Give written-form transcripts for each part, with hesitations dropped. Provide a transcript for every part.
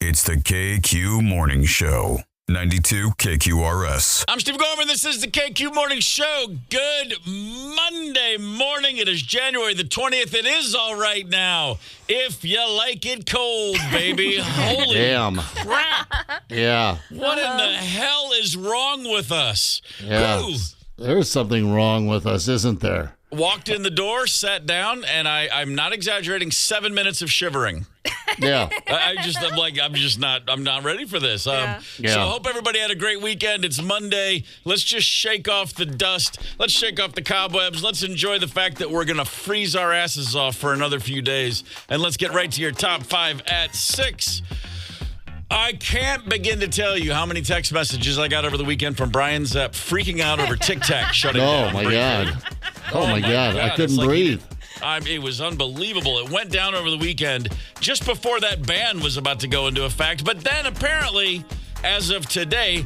It's the KQ Morning Show. 92 KQRS. I'm Steve Gorman. This is the KQ Morning Show. Good Monday morning. It is January the 20th. It is all right now. If you like it cold, baby. Holy crap. Yeah. What in the hell is wrong with us? Yeah. Ooh. There's something wrong with us, isn't there? Walked in the door, sat down, and I'm not exaggerating, 7 minutes of shivering. Yeah. I'm not ready for this. So I hope everybody had a great weekend. It's Monday. Let's just shake off the dust. Let's shake off the cobwebs. Let's enjoy the fact that we're going to freeze our asses off for another few days. And let's get right to your top 5 at 6. I can't begin to tell you how many text messages I got over the weekend from Brian Zepp freaking out over Tic-Tac shutting down. Oh, my God. Oh, my God. I couldn't breathe. It was unbelievable. It went down over the weekend just before that ban was about to go into effect. But then apparently, as of today,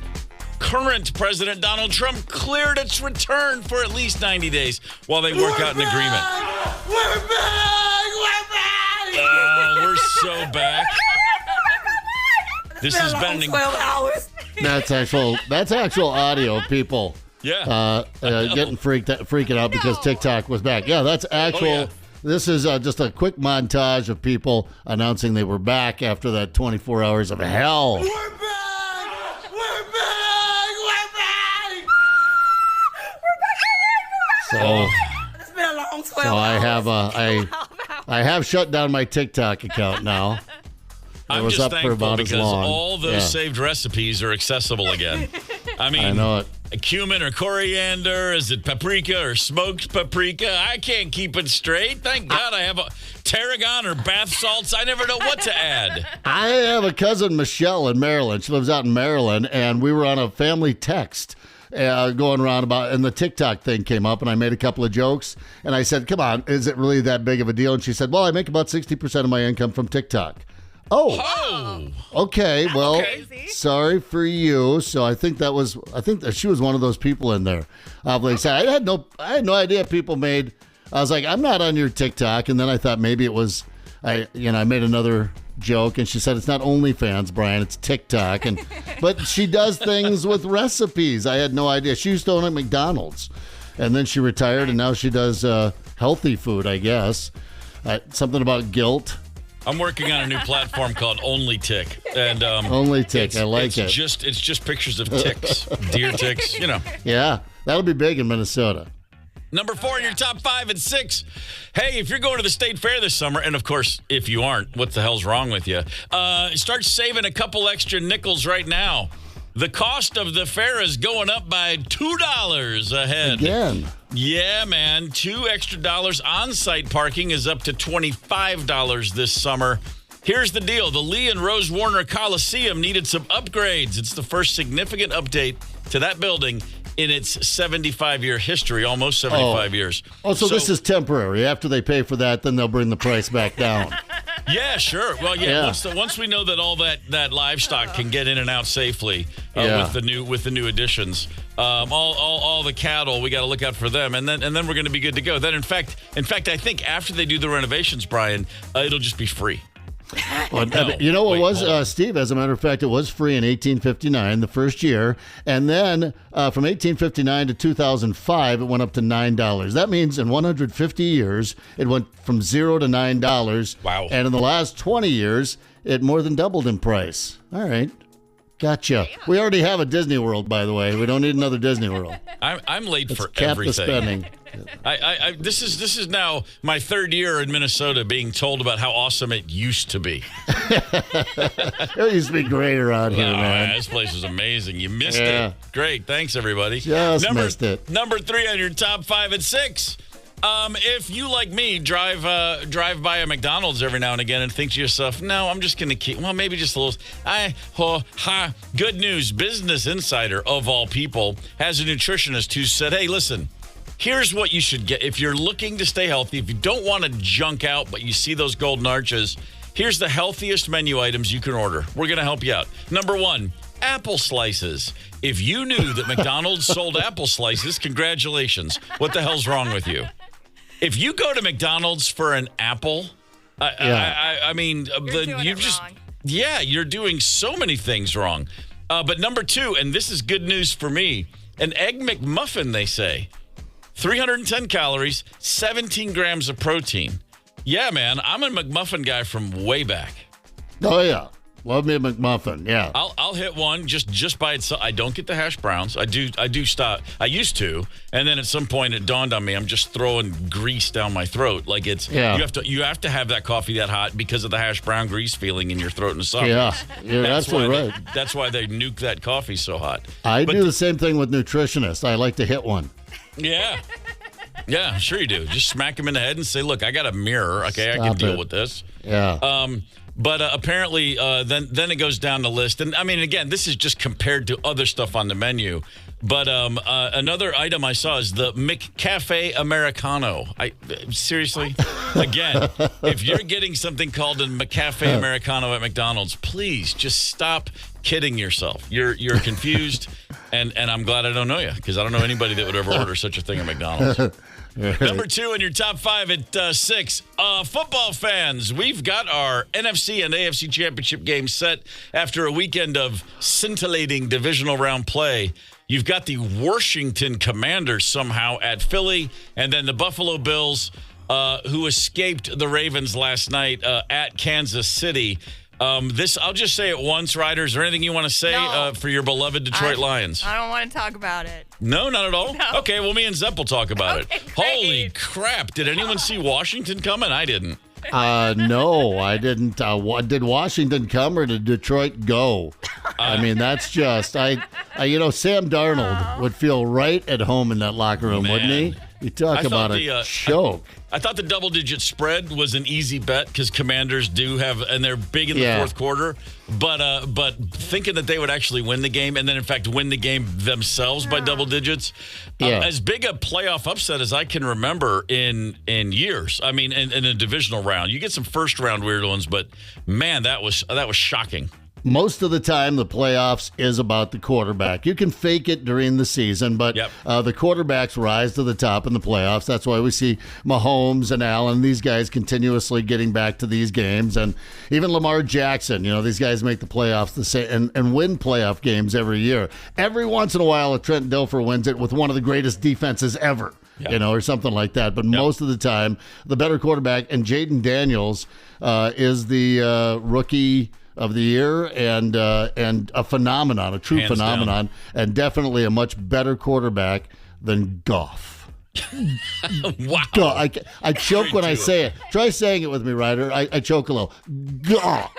current President Donald Trump cleared its return for at least 90 days while they work out an agreement. We're back! We're back! Oh, we're so back. This has been 12 hours. That's actual audio, people. Yeah. Getting freaking out because TikTok was back. Yeah, that's actual. Oh, yeah. This is just a quick montage of people announcing they were back after that 24 hours of hell. We're back! We're back! We're back! So, It's been a long 12 so I have shut down my TikTok account now. I'm was just up for thankful about as because long. all those saved recipes are accessible again. I mean, I know it. Cumin or coriander, is it paprika or smoked paprika? I can't keep it straight. Thank God I have a tarragon or bath salts. I never know what to add. I have a cousin, Michelle, in Maryland. She lives out in Maryland, and we were on a family text going around and the TikTok thing came up, and I made a couple of jokes, and I said, come on, is it really that big of a deal? And she said, well, I make about 60% of my income from TikTok. Oh, okay. Well, sorry for you. So I think that she was one of those people in there. Like I said, I had no idea people made. I was like, I'm not on your TikTok, and then I thought maybe it was. I made another joke, and she said it's not OnlyFans, Brian. It's TikTok, but she does things with recipes. I had no idea. She used to own at McDonald's, and then she retired, and now she does healthy food, I guess. Something about guilt. I'm working on a new platform called Only Tick, and Only Tick. I like it. It's just pictures of ticks, deer ticks. Yeah, that'll be big in Minnesota. Number 4 in your top 5 and 6. Hey, if you're going to the state fair this summer, and of course, if you aren't, what the hell's wrong with you? Start saving a couple extra nickels right now. The cost of the fair is going up by $2 a head. Again. Yeah, man. $2 extra. On-site parking is up to $25 this summer. Here's the deal. The Lee and Rose Warner Coliseum needed some upgrades. It's the first significant update to that building in its 75-year history, almost 75 years. Oh, so this is temporary. After they pay for that, then they'll bring the price back down. Yeah, sure. Well, once we know that all that livestock can get in and out safely with the new additions, all the cattle, we got to look out for them, and then we're going to be good to go. Then, in fact, I think after they do the renovations, Brian, it'll just be free. Well, Steve, as a matter of fact, it was free in 1859, the first year. And then from 1859 to 2005, it went up to $9. That means in 150 years, it went from $0 to $9. Wow. And in the last 20 years, it more than doubled in price. All right. Gotcha. Damn. We already have a Disney World, by the way. We don't need another Disney World. I'm late for cap everything. The spending. This is now my 3rd year in Minnesota being told about how awesome it used to be. It used to be great around here, man. This place is amazing. You missed it. Great. Thanks, everybody. Missed it. Number 3 on your top 5 and 6. If you, like me, drive by a McDonald's every now and again and think to yourself, no, I'm just going to keep, well, maybe just a little, good news. Business Insider, of all people, has a nutritionist who said, hey, listen, here's what you should get. If you're looking to stay healthy, if you don't want to junk out, but you see those golden arches, here's the healthiest menu items you can order. We're going to help you out. Number 1, apple slices. If you knew that McDonald's sold apple slices, congratulations. What the hell's wrong with you? If you go to McDonald's for an apple, I mean, You're doing you it just wrong. Yeah, you're doing so many things wrong. But number 2, and this is good news for me, an Egg McMuffin, they say. 310 calories, 17 grams of protein. Yeah, man, I'm a McMuffin guy from way back. Oh, yeah. Love me a McMuffin, yeah. I'll hit one just by itself. I don't get the hash browns. I do stop. I used to, and then at some point it dawned on me I'm just throwing grease down my throat. Like it's you have to have that coffee that hot because of the hash brown grease feeling in your throat and the summer. Yeah, you're absolutely right. That's why they nuke that coffee so hot. I do the same thing with nutritionists. I like to hit one. Yeah. Yeah, sure you do. Just smack him in the head and say, look, I got a mirror. Okay, I can deal with this. Yeah. But apparently, then it goes down the list. And, I mean, again, this is just compared to other stuff on the menu. But another item I saw is the McCafe Americano. Seriously? Again, if you're getting something called a McCafe Americano at McDonald's, please just stop kidding yourself. You're confused, and I'm glad I don't know you, because I don't know anybody that would ever order such a thing at McDonald's. Number 2 in your top 5 at 6. Football fans, we've got our NFC and AFC championship games set after a weekend of scintillating divisional round play. You've got the Washington Commanders somehow at Philly, and then the Buffalo Bills, who escaped the Ravens last night at Kansas City. I'll just say it once, Ryder. Is there anything you want to say for your beloved Detroit Lions? I don't want to talk about it. No, not at all? No. Okay, well, me and Zepp will talk about it. Great. Holy crap. Did anyone see Washington coming? I didn't. No, I didn't. Did Washington come or did Detroit go? I mean, that's just, Sam Darnold would feel right at home in that locker room, wouldn't he? You talk about a choke. I thought the double-digit spread was an easy bet because Commanders do have, and they're big in the fourth quarter. But thinking that they would actually win the game, and then in fact win the game themselves by double digits, as big a playoff upset as I can remember in years. I mean, in a divisional round, you get some first-round weird ones, but man, that was shocking. Most of the time, the playoffs is about the quarterback. You can fake it during the season, but the quarterbacks rise to the top in the playoffs. That's why we see Mahomes and Allen, these guys continuously getting back to these games. And even Lamar Jackson, these guys make the playoffs the same and win playoff games every year. Every once in a while, a Trent Dilfer wins it with one of the greatest defenses ever. Or something like that. But most of the time, the better quarterback, and Jaden Daniels is the rookie of the year and a phenomenon, a true Hands phenomenon, and definitely a much better quarterback than Goff. Wow. I choke when I say it. Try saying it with me, Ryder. I choke a little. Goff.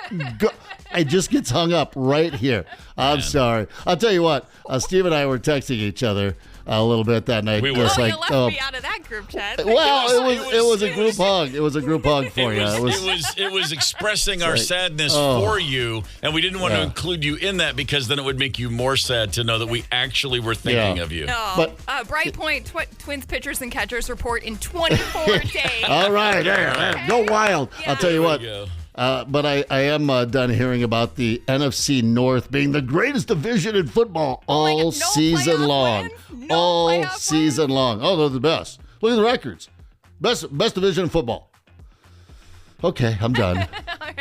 It just gets hung up right here. I'm sorry. I'll tell you what. Steve and I were texting each other a little bit that night. We were. You left me out of that group chat. Well, it was a group hug. It was a group hug for you. It was expressing our sadness for you, and we didn't want to include you in that because then it would make you more sad to know that we actually were thinking of you. No. But Bright Point Twins pitchers and catchers report in 24 days. all right, go wild. Yeah. I'll tell you what. There we go. But I am done hearing about the NFC North being the greatest division in football all season long. All season long. Oh, they're the best. Look at the records. Best division in football. Okay, I'm done.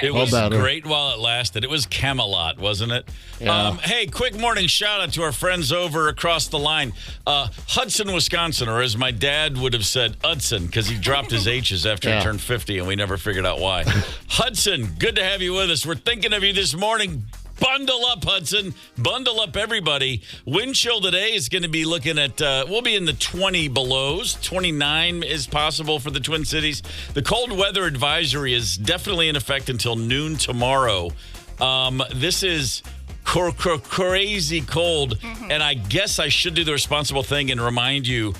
It was great while it lasted. It was Camelot, wasn't it? Yeah. Hey, quick morning shout out to our friends over across the line. Hudson, Wisconsin, or as my dad would have said, Hudson, because he dropped his H's after he turned 50 and we never figured out why. Hudson, good to have you with us. We're thinking of you this morning. Bundle up, Hudson. Bundle up, everybody. Wind chill today is going to be looking at, we'll be in the 20 belows. 29 is possible for the Twin Cities. The cold weather advisory is definitely in effect until noon tomorrow. This is crazy cold, and I guess I should do the responsible thing and remind you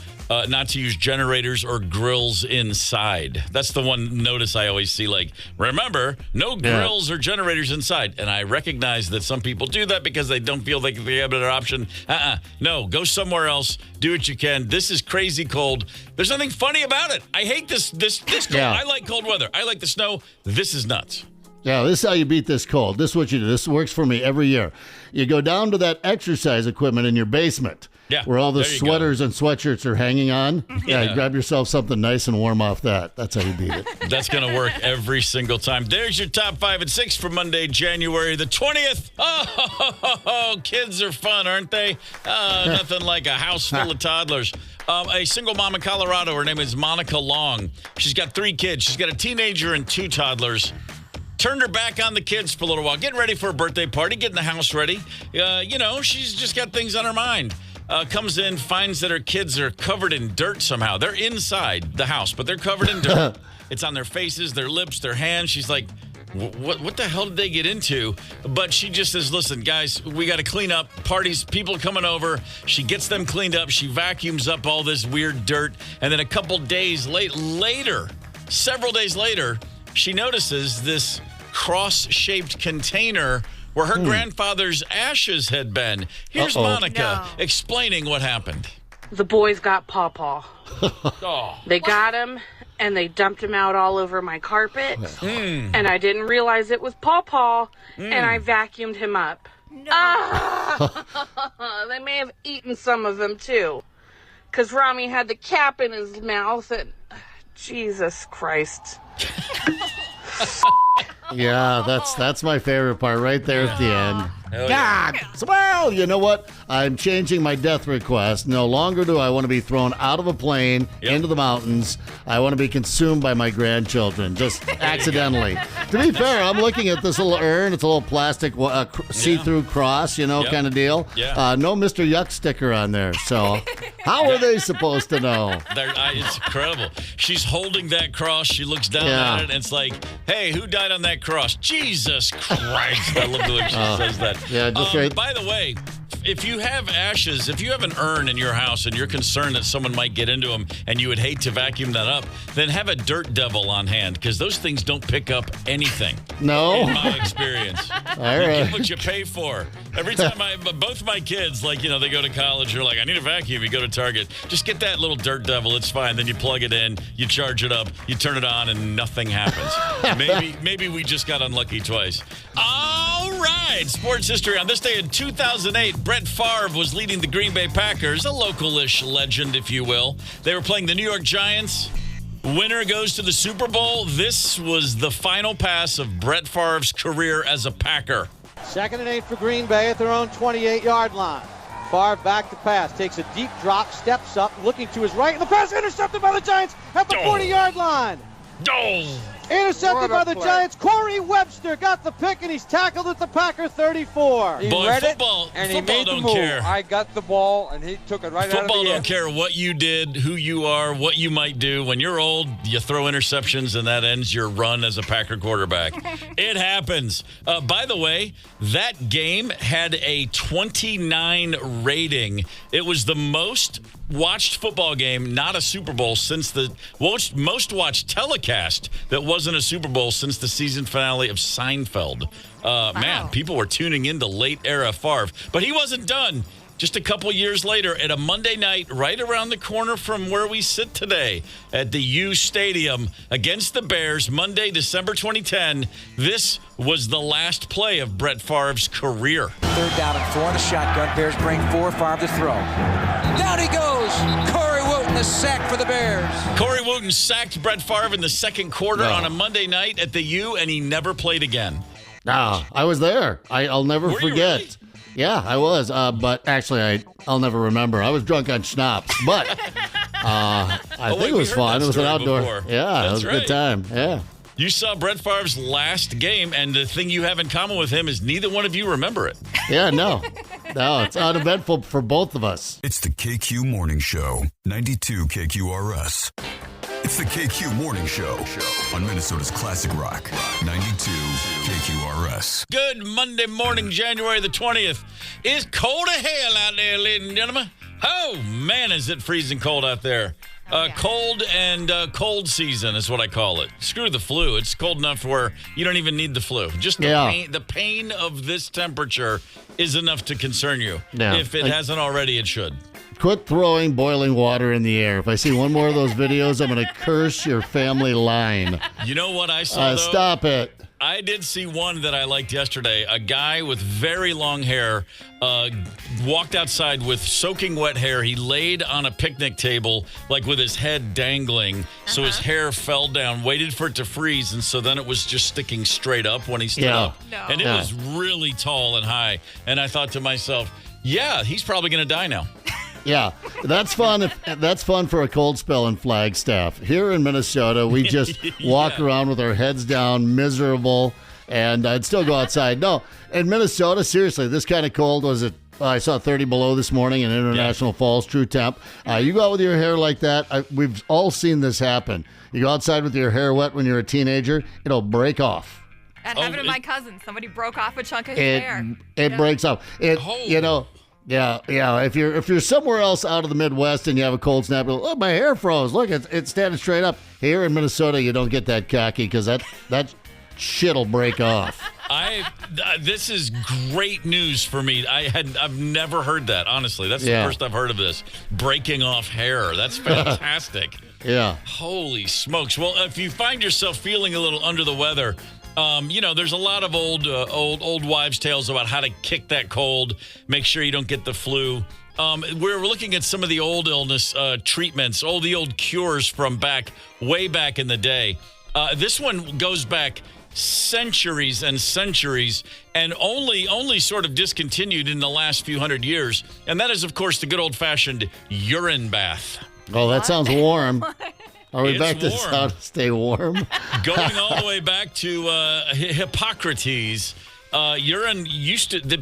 not to use generators or grills inside. That's the one notice I always see, like, remember, no grills or generators inside. And I recognize that some people do that because they don't feel like they have another option. No, go somewhere else. Do what you can. This is crazy cold. There's nothing funny about it. I hate this cold. Yeah. I like cold weather. I like the snow. This is nuts. Yeah, this is how you beat this cold. This is what you do. This works for me every year. You go down to that exercise equipment in your basement, Yeah, where all the there you go. sweaters and sweatshirts are hanging on. Yeah, grab yourself something nice and warm off that. That's how you beat it. That's going to work every single time. There's your top 5 and 6 for Monday, January the 20th. Oh, kids are fun, aren't they? Nothing like a house full of toddlers. A single mom in Colorado, her name is Monica Long. She's got 3 kids. She's got a teenager and 2 toddlers. Turned her back on the kids for a little while, getting ready for a birthday party, getting the house ready. She's just got things on her mind. Comes in, finds that her kids are covered in dirt somehow. They're inside the house, but they're covered in dirt. It's on their faces, their lips, their hands. She's like, what the hell did they get into? But she just says, listen, guys, we got to clean up. Parties, people coming over. She gets them cleaned up. She vacuums up all this weird dirt. And then a couple days later, several days later, she notices this cross-shaped container where her grandfather's ashes had been. Here's Monica explaining what happened. The boys got PawPaw. Oh. They got him, and they dumped him out all over my carpet. And I didn't realize it was PawPaw, and I vacuumed him up. No. They may have eaten some of him, too. Because Rami had the cap in his mouth, and Jesus Christ. Yeah, that's my favorite part right there at the end. Hell God, well, you know what? I'm changing my death request. No longer do I want to be thrown out of a plane into the mountains. I want to be consumed by my grandchildren, just accidentally. To be fair, I'm looking at this little urn. It's a little plastic see-through cross, kind of deal. Yeah. No Mr. Yuck sticker on there. So how are they supposed to know? It's incredible. She's holding that cross. She looks down at it, and it's like, hey, who died on that cross? Jesus Christ. I love the way she says that. Yeah, just right. By the way, if you have ashes, if you have an urn in your house and you're concerned that someone might get into them and you would hate to vacuum that up, then have a dirt devil on hand because those things don't pick up anything. No. In my experience. All You right. get what you pay for. Every time both my kids, they go to college, they're like, I need a vacuum. You go to Target. Just get that little dirt devil. It's fine. Then you plug it in, you charge it up, you turn it on, and nothing happens. Maybe we just got unlucky twice. All right. Sports history. On this day in 2008, Brett Favre was leading the Green Bay Packers, a local-ish legend, if you will. They were playing the New York Giants. Winner goes to the Super Bowl. This was the final pass of Brett Favre's career as a Packer. 2nd and 8 for Green Bay at their own 28-yard line. Favre back to pass, takes a deep drop, steps up, looking to his right, and the pass intercepted by the Giants at the 40-yard line. Intercepted by the Giants. Corey Webster got the pick, and he's tackled at the Packer 34. He read football, and he football made the don't move. care. I got the ball, and he took it right out of the Football air. don't care what you did, who you are, what you might do. When you're old, you throw interceptions, and that ends your run as a Packer quarterback. It happens. By the way, that game had a 29 rating. It was the most watched football game, not a Super Bowl, since the most watched telecast that wasn't a Super Bowl since the season finale of Seinfeld. Man, people were tuning into late era Favre, but he wasn't done. Just a couple years later, at a Monday night, right around the corner from where we sit today, at the U Stadium against the Bears, Monday, December 2010, this was the last play of Brett Favre's career. 3rd down and 4 in the shotgun. Bears bring 4. Favre to throw. Down he goes. Corey Wooten, the sack for the Bears. Corey Wooten sacked Brett Favre in the second quarter on a Monday night at the U, and he never played again. No, I was there. I'll never Were you forget. really? Yeah, I was. But actually, I'll never remember. I was drunk on schnapps. But I think it was fun. It was an outdoor. Before. Yeah, it was a good time. Yeah. You saw Brett Favre's last game, and the thing you have in common with him is neither one of you remember it. Yeah, no, it's uneventful for both of us. It's the KQ Morning Show, 92 KQRS. It's the KQ Morning Show on Minnesota's Classic Rock, 92 KQRS. Good Monday morning, January the 20th. It's cold as hell out there, ladies and gentlemen. Oh, man, is it freezing cold out there. Cold and cold season is what I call it. Screw the flu. It's cold enough where you don't even need the flu. Just the pain of this temperature is enough to concern you. Yeah. If it hasn't already, it should. Quit throwing boiling water in the air. If I see one more of those videos, I'm going to curse your family line. You know what I saw, though? Stop it. I did see one that I liked yesterday. A guy with very long hair walked outside with soaking wet hair. He laid on a picnic table, like with his head dangling. So his hair fell down, waited for it to freeze. And so then it was just sticking straight up when he stood up. No. And it was really tall and high. And I thought to myself, yeah, he's probably going to die now. Yeah, that's fun. That's fun for a cold spell in Flagstaff. Here in Minnesota, we just walk around with our heads down, miserable, and I'd still go outside. No, in Minnesota, seriously, this kind of cold was it? I saw 30 below this morning in International Falls, true temp. You go out with your hair like that. We've all seen this happen. You go outside with your hair wet when you're a teenager, it'll break off. That happened to my cousin. Somebody broke off a chunk of his hair. It breaks off. Yeah. If you're somewhere else out of the Midwest and you have a cold snap, oh, my hair froze. Look, it's standing straight up. Here in Minnesota, you don't get that cocky because that shit'll break off. This is great news for me. I've never heard that. Honestly, that's the first I've heard of this breaking off hair. That's fantastic. Yeah. Holy smokes! Well, if you find yourself feeling a little under the weather. There's a lot of old wives' tales about how to kick that cold, make sure you don't get the flu. We're looking at some of the old illness treatments, the old cures from way back in the day. This one goes back centuries and centuries and only sort of discontinued in the last few hundred years. And that is, of course, the good old-fashioned urine bath. Oh, that sounds warm. Are we back to warm. how to stay warm? Going all the way back to Hippocrates, urine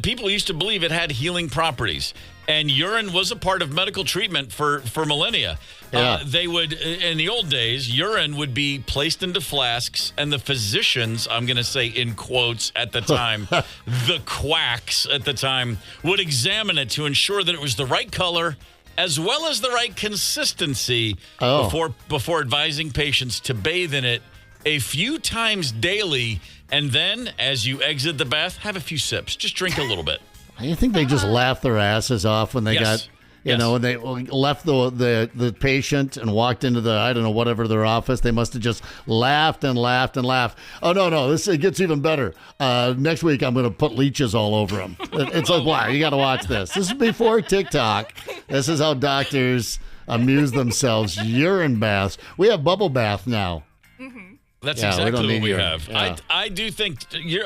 people used to believe it had healing properties, and urine was a part of medical treatment for millennia. Yeah. They would, in the old days, urine would be placed into flasks, and the physicians, I'm going to say in quotes at the time, the quacks at the time, would examine it to ensure that it was the right color as well as the right consistency before advising patients to bathe in it a few times daily. And then, as you exit the bath, have a few sips. Just drink a little bit. You think they just laughed their asses off when they got, when they left the patient and walked into I don't know, whatever their office. They must have just laughed and laughed and laughed. Oh, no, it gets even better. Next week, I'm going to put leeches all over them. It's like, wow, you got to watch this. This is before TikTok. This is how doctors amuse themselves. Urine baths. We have bubble bath now. That's exactly what we have. Yeah. I do think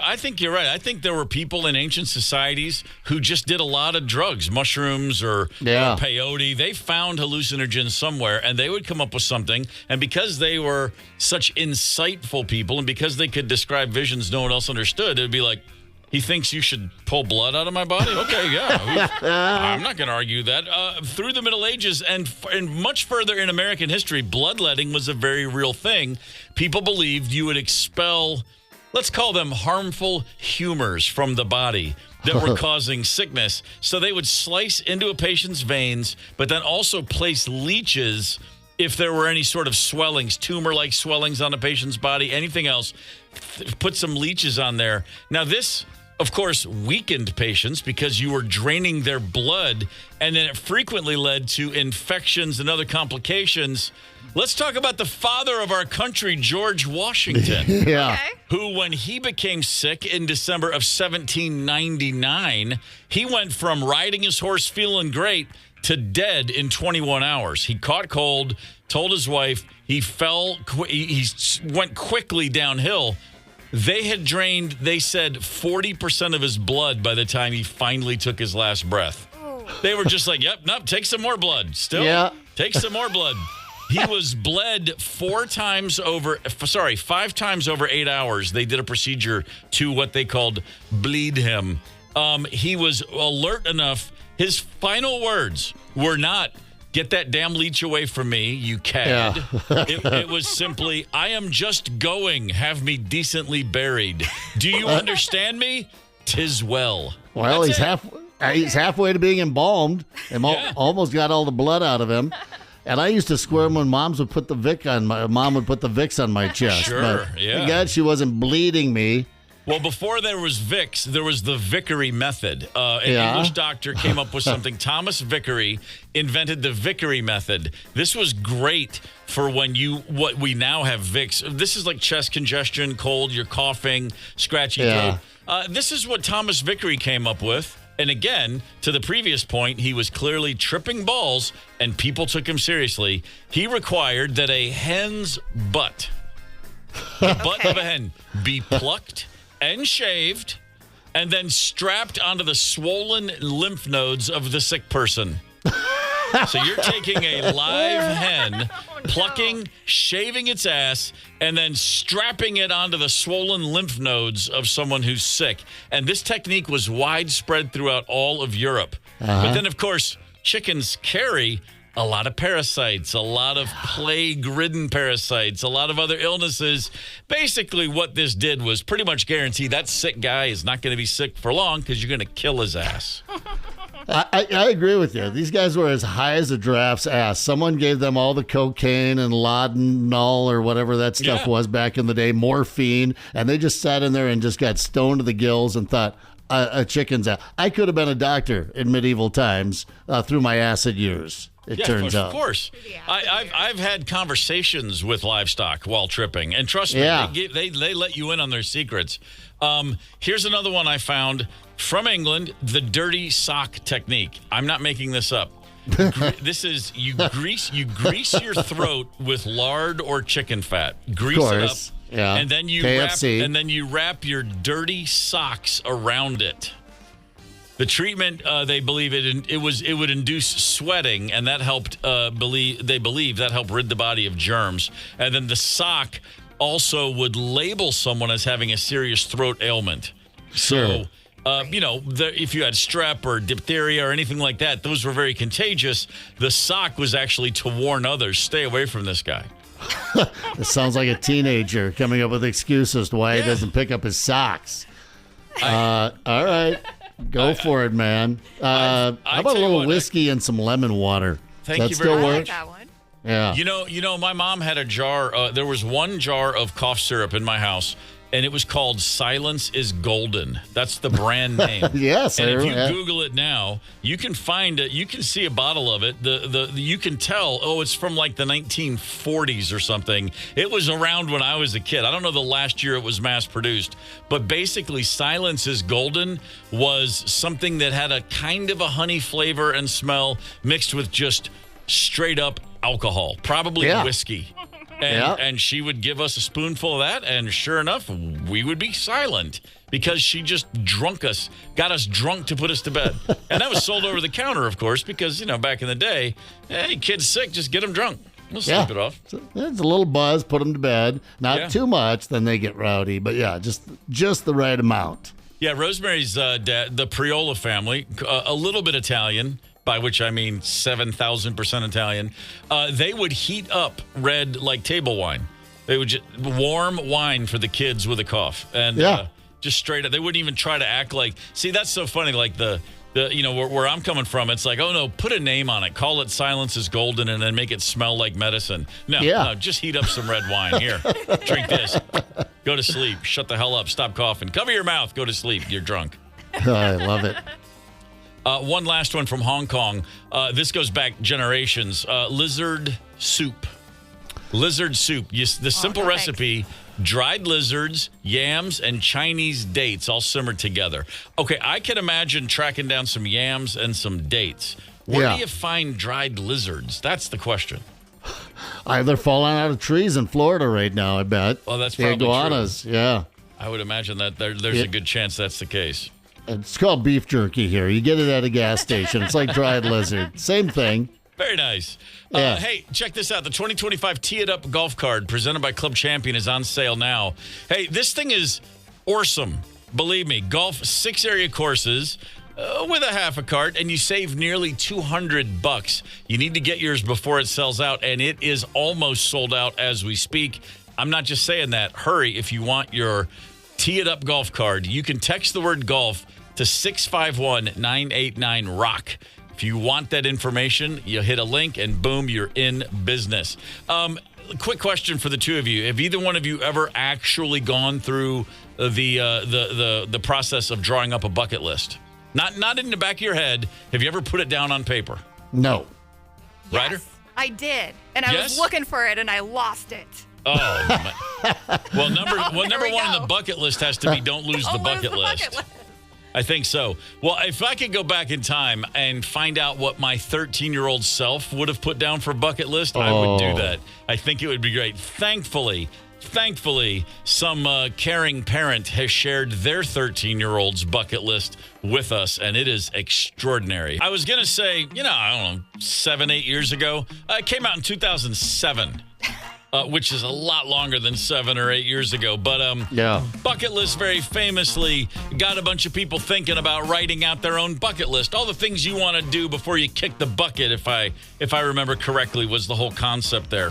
I think you're right. I think there were people in ancient societies who just did a lot of drugs, mushrooms or peyote. They found hallucinogens somewhere, and they would come up with something. And because they were such insightful people, and because they could describe visions no one else understood, it would be like, he thinks you should pull blood out of my body? Okay, yeah. I'm not going to argue that. Through the Middle Ages and much further in American history, bloodletting was a very real thing. People believed you would expel, let's call them harmful humors from the body that were causing sickness. So they would slice into a patient's veins, but then also place leeches if there were any sort of swellings, tumor-like swellings on a patient's body, anything else, put some leeches on there. Now this, of course, weakened patients because you were draining their blood, and then it frequently led to infections and other complications. Let's talk about the father of our country, George Washington, who, when he became sick in December of 1799, he went from riding his horse feeling great to dead in 21 hours. He caught cold, told his wife, he went quickly downhill. They had drained, they said, 40% of his blood by the time he finally took his last breath. They were just like, take some more blood. Take some more blood. He was bled 5 times over 8 hours. They did a procedure to what they called bleed him. He was alert enough. His final words were not, "Get that damn leech away from me, you cad." It was simply, "I am just going. Have me decently buried. Do you understand me? 'Tis well." Well, he's halfway to being embalmed and almost got all the blood out of him. And I used to squirm when mom would put the Vicks on my chest. Sure, but thank God she wasn't bleeding me. Well, before there was Vicks, there was the Vickery method. An English doctor came up with something. Thomas Vickery invented the Vickery method. This was great for what we now have Vicks. This is like chest congestion, cold, you're coughing, scratchy throat. This is what Thomas Vickery came up with. And again, to the previous point, he was clearly tripping balls and people took him seriously. He required that a hen's butt, the butt of a hen, be plucked and shaved, and then strapped onto the swollen lymph nodes of the sick person. So you're taking a live hen, plucking, shaving its ass, and then strapping it onto the swollen lymph nodes of someone who's sick. And this technique was widespread throughout all of Europe. But then, of course, chickens carry a lot of parasites, a lot of plague-ridden parasites, a lot of other illnesses. Basically, what this did was pretty much guarantee that sick guy is not going to be sick for long because you're going to kill his ass. I agree with you. These guys were as high as a giraffe's ass. Someone gave them all the cocaine and laudanol or whatever that stuff was back in the day, morphine, and they just sat in there and just got stoned to the gills and thought, a chicken's ass. I could have been a doctor in medieval times through my acid years. It turns out. Of course. I've had conversations with livestock while tripping, and trust me, they let you in on their secrets. Here's another one I found from England: the dirty sock technique. I'm not making this up. This is you grease your throat with lard or chicken fat. Grease it up, and then you wrap your dirty socks around it. The treatment, they believe it would induce sweating, and that helped. They believe that helped rid the body of germs. And then the sock also would label someone as having a serious throat ailment. Sure. So, if you had strep or diphtheria or anything like that, those were very contagious. The sock was actually to warn others, stay away from this guy. This sounds like a teenager coming up with excuses as to why he doesn't pick up his socks. All right. Go for it, man. How about a little whiskey and some lemon water? Thank you very much. I like that one. Yeah. You know, my mom had a jar. There was one jar of cough syrup in my house, and it was called Silence is Golden. That's the brand name. Yes. And if you Google it now, you can find it. You can see a bottle of it. You can tell, it's from like the 1940s or something. It was around when I was a kid. I don't know the last year it was mass produced. But basically, Silence is Golden was something that had a kind of a honey flavor and smell mixed with just straight up alcohol, probably whiskey. And she would give us a spoonful of that, and sure enough, we would be silent because she just got us drunk to put us to bed. And that was sold over the counter, of course, because, back in the day, hey, kid's sick, just get them drunk. We'll sleep it off. It's a little buzz, put them to bed. Not too much, then they get rowdy. But just the right amount. Yeah, Rosemary's dad, the Priola family, a little bit Italian, by which I mean 7,000% Italian, they would heat up red like table wine. They would just warm wine for the kids with a cough. And just straight up. They wouldn't even try to act like, see, that's so funny. Like where I'm coming from, it's like, oh no, put a name on it. Call it Silence is Golden and then make it smell like medicine. No, just heat up some red wine. Here, drink this. Go to sleep. Shut the hell up. Stop coughing. Cover your mouth. Go to sleep. You're drunk. I love it. One last one from Hong Kong. This goes back generations. Lizard soup. Lizard soup. The simple recipe, dried lizards, yams, and Chinese dates all simmered together. Okay, I can imagine tracking down some yams and some dates. Where do you find dried lizards? That's the question. They're falling out of trees in Florida right now, I bet. Well, that's probably iguanas, true. Yeah. I would imagine that there's a good chance that's the case. It's called beef jerky here. You get it at a gas station. It's like dried lizard. Same thing. Very nice. Hey, check this out. The 2025 Tee It Up golf card presented by Club Champion is on sale now. Hey, this thing is awesome. Believe me. Golf 6 area courses with a half a cart, and you save nearly $200. You need to get yours before it sells out, and it is almost sold out as we speak. I'm not just saying that. Hurry if you want your Tee It Up golf card. You can text the word golf to 651-989-ROCK. If you want that information, you hit a link and boom, you're in business. Quick question for the two of you. Have either one of you ever actually gone through the process of drawing up a bucket list? Not in the back of your head. Have you ever put it down on paper? No. Ryder? Yes, I did. And I was looking for it, and I lost it. Oh, well, number one go. on the bucket list has to be don't lose the bucket list. I think so. Well, if I could go back in time and find out what my 13-year-old self would have put down for bucket list, I would do that. I think it would be great. Thankfully, some caring parent has shared their 13-year-old's bucket list with us, and it is extraordinary. I was going to say, I don't know, 7-8 years ago. It came out in 2007. Which is a lot longer than 7 or 8 years ago. But bucket list very famously got a bunch of people thinking about writing out their own bucket list. All the things you want to do before you kick the bucket, if I remember correctly, was the whole concept there.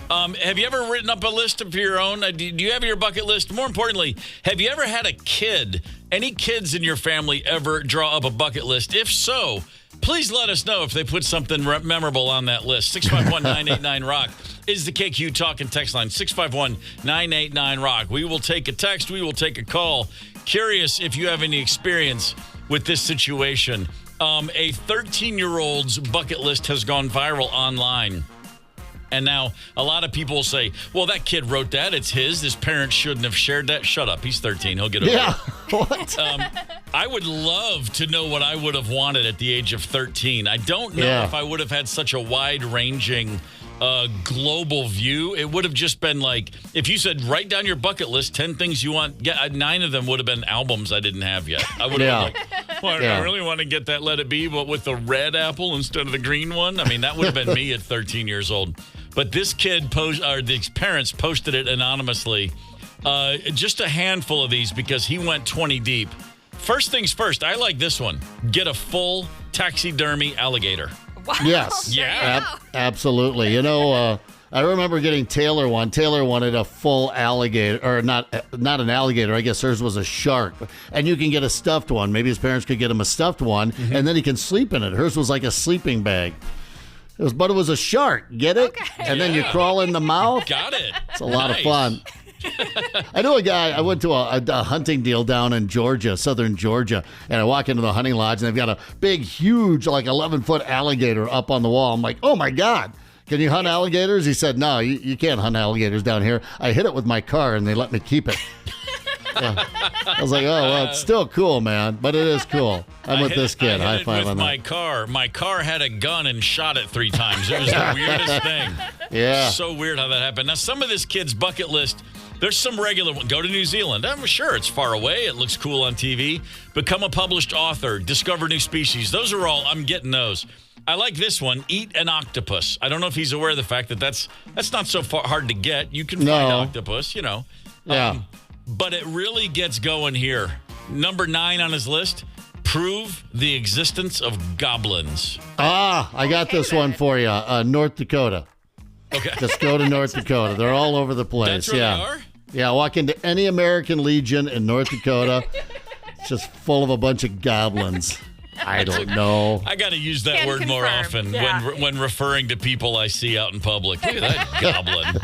Have you ever written up a list of your own? Do you have your bucket list? More importantly, have you ever had a kid, any kids in your family ever draw up a bucket list? If so, please let us know if they put something memorable on that list. 651-989-ROCK is the KQ Talk and Text line. 651-989-ROCK. We will take a text. We will take a call. Curious if you have any experience with this situation. A 13-year-old's bucket list has gone viral online. And now a lot of people will say, well, that kid wrote that. It's his. His parents shouldn't have shared that. Shut up. He's 13. He'll get over it. What? I would love to know what I would have wanted at the age of 13. I don't know if I would have had such a wide-ranging global view. It would have just been like, if you said, write down your bucket list, 10 things you want. 9 of them would have been albums I didn't have yet. I would have been like, well, I really want to get that Let It Be, but with the red apple instead of the green one. I mean, that would have been me at 13 years old. But this kid, these parents posted it anonymously. Just a handful of these because he went 20 deep. First things first, I like this one. Get a full taxidermy alligator. Wow. Yes. Yeah. Absolutely. I remember getting Taylor one. Taylor wanted a full alligator, or not an alligator. I guess hers was a shark. And you can get a stuffed one. Maybe his parents could get him a stuffed one, and then he can sleep in it. Hers was like a sleeping bag. But it was a shark. Get it? Okay. And then you crawl in the mouth. Got it. It's a lot of fun. I knew a guy, I went to a hunting deal down in Georgia, southern Georgia, and I walk into the hunting lodge, and they've got a big, huge, like 11-foot alligator up on the wall. I'm like, oh, my God. Can you hunt alligators? He said, no, you can't hunt alligators down here. I hit it with my car, and they let me keep it. Yeah. I was like, oh, well, it's still cool, man, but it is cool. I'm with this kid. High five on that. My car had a gun and shot it 3 times. It was the weirdest thing. Yeah. So weird how that happened. Now, some of this kid's bucket list, there's some regular one. Go to New Zealand. I'm sure it's far away. It looks cool on TV. Become a published author. Discover new species. Those are all, I'm getting those. I like this one. Eat an octopus. I don't know if he's aware of the fact that that's not so hard to get. You can find octopus, Yeah. But it really gets going here. Number 9 on his list, prove the existence of goblins. I got this one for you. North Dakota. Okay. Just go to North Dakota. They're all over the place. That's where they are? Yeah, walk into any American Legion in North Dakota. It's just full of a bunch of goblins. I don't know. I got to use that Can word more confirm. often when referring to people I see out in public. Look at that goblin.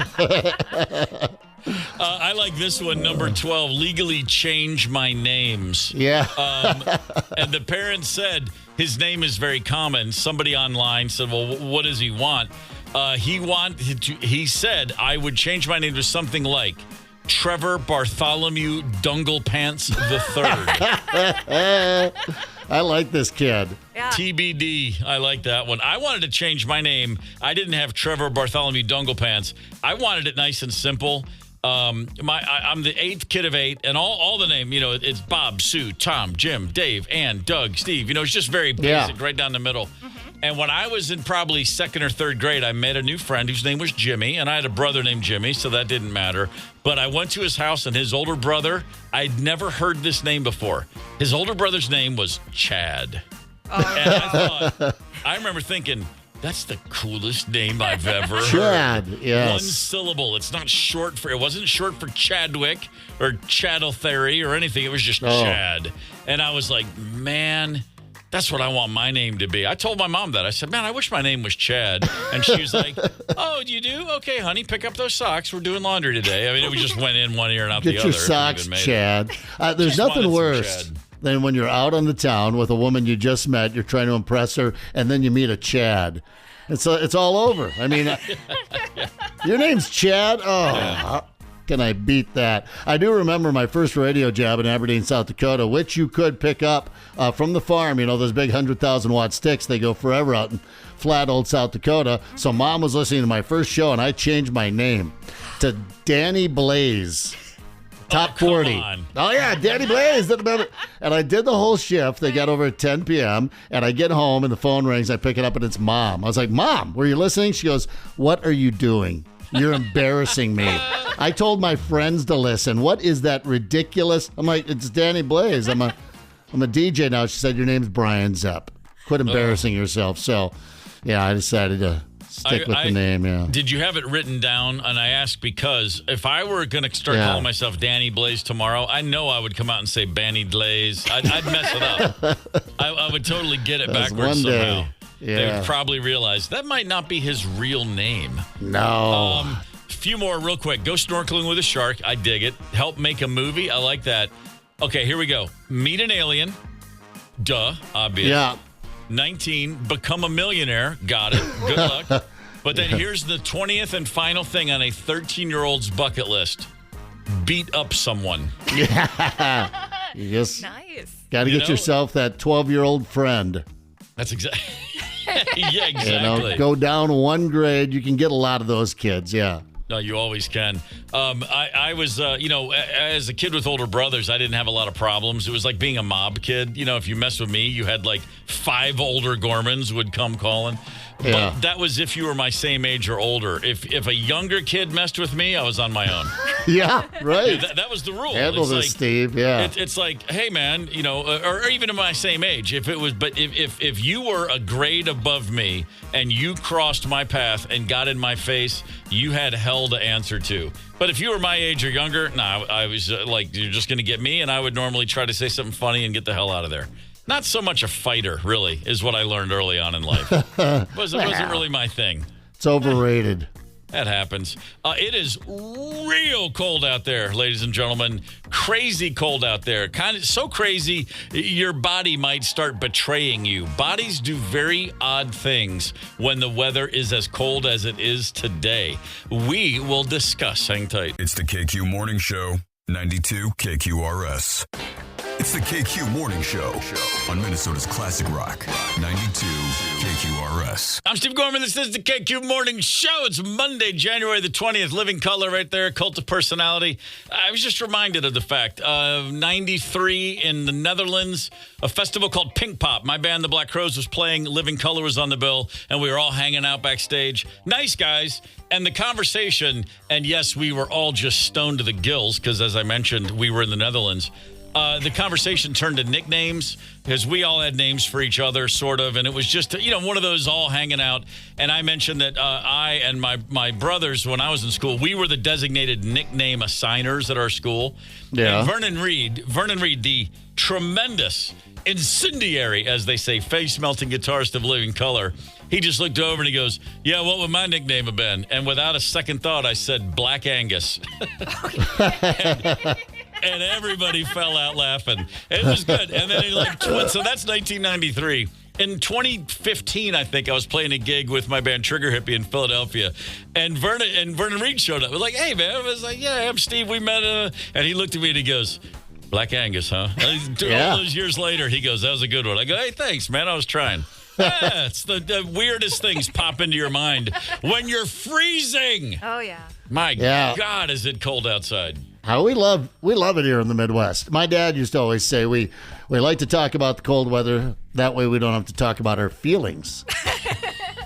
I like this one, number 12, legally change my names. Yeah. And the parent said his name is very common. Somebody online said, well, what does he want? He said, I would change my name to something like Trevor Bartholomew Dunglepants III. I like this kid. Yeah. TBD. I like that one. I wanted to change my name. I didn't have Trevor Bartholomew Dunglepants. I wanted it nice and simple. I'm the 8th kid of 8, and all the name, it's Bob, Sue, Tom, Jim, Dave, Ann, Doug, Steve. It's just very basic, right down the middle. Mm-hmm. And when I was in probably 2nd or 3rd grade, I met a new friend whose name was Jimmy, and I had a brother named Jimmy, so that didn't matter. But I went to his house, and his older brother, I'd never heard this name before. His older brother's name was Chad. Oh. And I remember thinking, that's the coolest name I've ever heard. Chad, yes. 1 syllable. It wasn't short for Chadwick or Chadel Theory or anything. It was just Chad. And I was like, man, That's what I want my name to be. I told my mom that. I said, man, I wish my name was Chad. And she was like, oh, you do? Okay, honey, pick up those socks. We're doing laundry today. I mean, we just went in one ear and out the other. Get your socks, Chad. There's nothing worse than when you're out on the town with a woman you just met, you're trying to impress her, and then you meet a Chad. It's all over. I mean, your name's Chad? Oh, how can I beat that? I do remember my first radio job in Aberdeen, South Dakota, which you could pick up from the farm. You know, those big 100,000-watt sticks, they go forever out in flat old South Dakota. So Mom was listening to my first show, and I changed my name to Danny Blaze. Top 40. Oh, yeah, Danny Blaze. And I did the whole shift. They got over at 10 p.m., and I get home, and the phone rings. I pick it up, and it's Mom. I was like, Mom, were you listening? She goes, what are you doing? You're embarrassing me. I told my friends to listen. What is that ridiculous? I'm like, it's Danny Blaze. I'm a DJ now. She said, your name's Brian Zepp. Quit embarrassing yourself. So, yeah, I decided to stick with the name, yeah. Did you have it written down? And I ask because if I were going to start calling myself Danny Blaze tomorrow, I know I would come out and say Banny Blaze. I'd mess it up. I would totally get it backwards somehow. Yeah. They would probably realize that might not be his real name. No. Few more real quick. Go snorkeling with a shark. I dig it. Help make a movie. I like that. Okay, here we go. Meet an alien. Duh, obvious. Yeah. 19, become a millionaire. Got it. Good luck. But then here's the 20th and final thing on a 13-year-old's bucket list. Beat up someone. Yeah. You just Nice. got to get yourself that 12-year-old friend. That's exactly. Yeah, exactly. You know, go down one grade. You can get a lot of those kids, yeah. No, you always can. I was, as a kid with older brothers, I didn't have a lot of problems. It was like being a mob kid. You know, if you messed with me, you had like 5 older Gormans would come calling. Yeah. But that was if you were my same age or older. If a younger kid messed with me, I was on my own. Yeah, right. That was the rule. Handle it's this, like, Steve. Yeah. It's like, hey, man, you know, or even in my same age. If you were a grade above me and you crossed my path and got in my face, you had hell to answer to. But if you were my age or younger, I was like, you're just going to get me, and I would normally try to say something funny and get the hell out of there. Not so much a fighter, really, is what I learned early on in life. It wasn't really my thing. It's overrated. That happens. It is real cold out there, ladies and gentlemen. Crazy cold out there. Kind of so crazy, your body might start betraying you. Bodies do very odd things when the weather is as cold as it is today. We will discuss. Hang tight. It's the KQ Morning Show, 92 KQRS. It's the KQ Morning Show on Minnesota's Classic Rock, 92 KQRS. I'm Steve Gorman. This is the KQ Morning Show. It's Monday, January the 20th. Living Color right there, Cult of Personality. I was just reminded of the fact of 93 in the Netherlands, a festival called Pink Pop. My band, the Black Crowes, was playing. Living Color was on the bill, and we were all hanging out backstage. Nice guys. And the conversation, and yes, we were all just stoned to the gills because, as I mentioned, we were in the Netherlands. The conversation turned to nicknames because we all had names for each other, sort of. And it was just, one of those all hanging out. And I mentioned that I and my brothers, when I was in school, we were the designated nickname assigners at our school. Yeah. And Vernon Reed, the tremendous, incendiary, as they say, face-melting guitarist of Living Color, he just looked over and he goes, yeah, what would my nickname have been? And without a second thought, I said Black Angus. And everybody fell out laughing. It was good. And then so that's 1993. In 2015, I think I was playing a gig with my band Trigger Hippie in Philadelphia, and Vernon Reed showed up. I was like, "Hey, man!" I was like, "Yeah, I'm Steve. We met." And he looked at me and he goes, "Black Angus, huh?" Yeah. All those years later, he goes, "That was a good one." I go, "Hey, thanks, man. I was trying." Yeah, it's the weirdest things pop into your mind when you're freezing. Oh, yeah. My God, is it cold outside? How we love it here in the Midwest. My dad used to always say we like to talk about the cold weather. That way we don't have to talk about our feelings.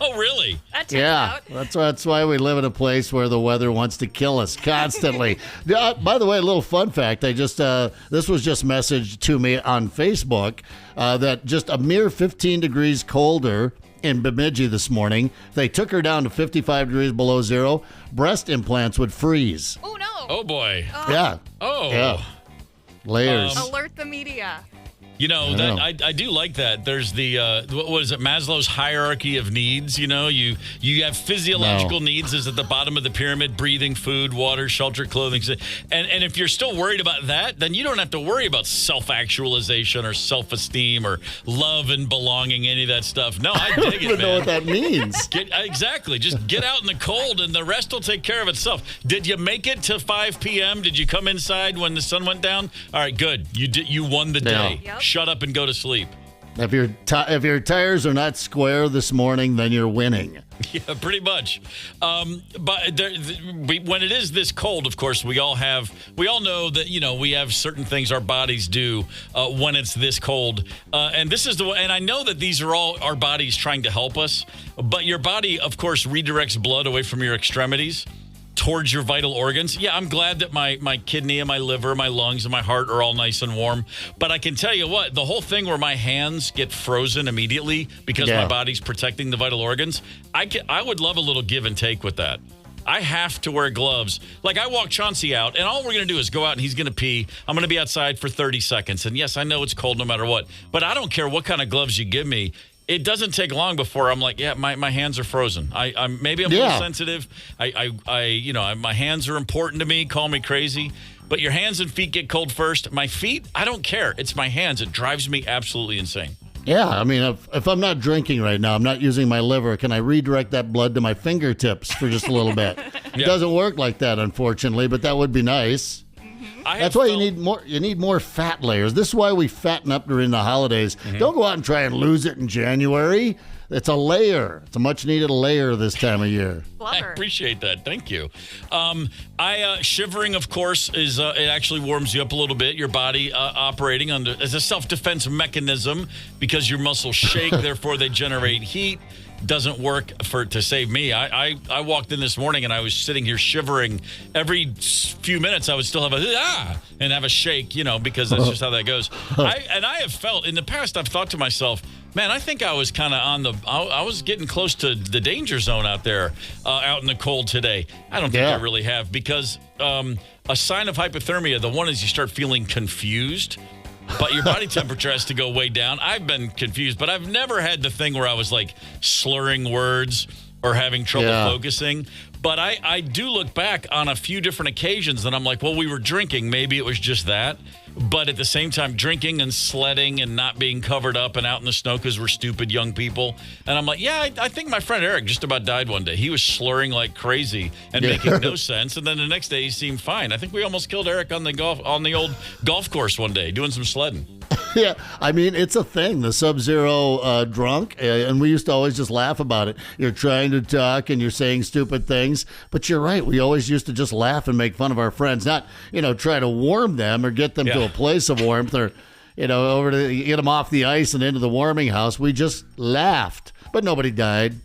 Oh, really? That checks out. That's why we live in a place where the weather wants to kill us constantly. By the way, a little fun fact. I just this was just messaged to me on Facebook that just a mere 15 degrees colder in Bemidji this morning. They took her down to 55 degrees below zero. Breast implants would freeze. Oh, no. Oh, boy. Yeah. Oh. Yeah. Layers. Alert the media. I do like that. There's the what is it? Maslow's hierarchy of needs. You have physiological needs is at the bottom of the pyramid: breathing, food, water, shelter, clothing. And if you're still worried about that, then you don't have to worry about self-actualization or self-esteem or love and belonging, any of that stuff. No, I dig it, man. I don't even know what that means. Exactly. Just get out in the cold, and the rest will take care of itself. Did you make it to 5 p.m.? Did you come inside when the sun went down? All right, good. You won the day. Yep. Shut up and go to sleep. If your tires are not square this morning, then you're winning. Yeah, pretty much. But when it is this cold, of course, we all know that, we have certain things our bodies do when it's this cold. And this is and I know that these are all our bodies trying to help us. But your body, of course, redirects blood away from your extremities towards your vital organs. Yeah, I'm glad that my kidney and my liver, my lungs and my heart are all nice and warm. But I can tell you what, the whole thing where my hands get frozen immediately because my body's protecting the vital organs, I would love a little give and take with that. I have to wear gloves. Like, I walk Chauncey out, and all we're going to do is go out, and he's going to pee. I'm going to be outside for 30 seconds. And yes, I know it's cold no matter what, but I don't care what kind of gloves you give me. It doesn't take long before I'm like, yeah, my hands are frozen. I'm maybe I'm a little sensitive. My hands are important to me. Call me crazy, but your hands and feet get cold first. My feet, I don't care. It's my hands. It drives me absolutely insane. Yeah, I mean, if I'm not drinking right now, I'm not using my liver, can I redirect that blood to my fingertips for just a little bit? It doesn't work like that, unfortunately, but that would be nice. That's why you need more fat layers. This is why we fatten up during the holidays. Don't go out and try and lose it in January. It's a layer. It's a much-needed layer this time of year. I appreciate that. Thank you. Shivering, of course, is it actually warms you up a little bit. Your body operating as a self-defense mechanism because your muscles shake, therefore they generate heat. Doesn't work to save me. I walked in this morning and I was sitting here shivering. Every few minutes I would still have and have a shake, because that's just how that goes. I have felt in the past, I've thought to myself, man, I think I was kind of I was getting close to the danger zone out there, out in the cold today. I don't think I really have, because a sign of hypothermia, the one is you start feeling confused. But your body temperature has to go way down. I've been confused, but I've never had the thing where I was like slurring words or having trouble focusing. But I do look back on a few different occasions and I'm like, well, we were drinking. Maybe it was just that. But at the same time, drinking and sledding and not being covered up and out in the snow because we're stupid young people. And I'm like, yeah, I think my friend Eric just about died one day. He was slurring like crazy and making no sense. And then the next day he seemed fine. I think we almost killed Eric on the old golf course one day doing some sledding. Yeah, I mean, it's a thing, the Sub-Zero drunk, and we used to always just laugh about it. You're trying to talk and you're saying stupid things, but you're right. We always used to just laugh and make fun of our friends, not, try to warm them or get them to a place of warmth or, over to get them off the ice and into the warming house. We just laughed, but nobody died.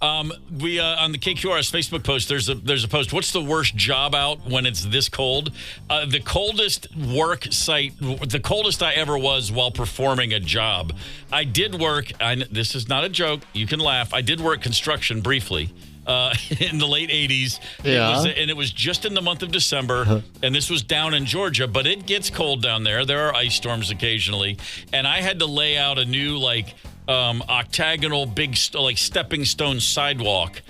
We on the KQRS Facebook post, there's a post. What's the worst job out when it's this cold? The coldest work site, the coldest I ever was while performing a job. I did work. This is not a joke. You can laugh. I did work construction briefly. In the late 80s. It was just in the month of December, and this was down in Georgia, but it gets cold down there. There are ice storms occasionally, and I had to lay out a new, octagonal, big, stepping stone sidewalk,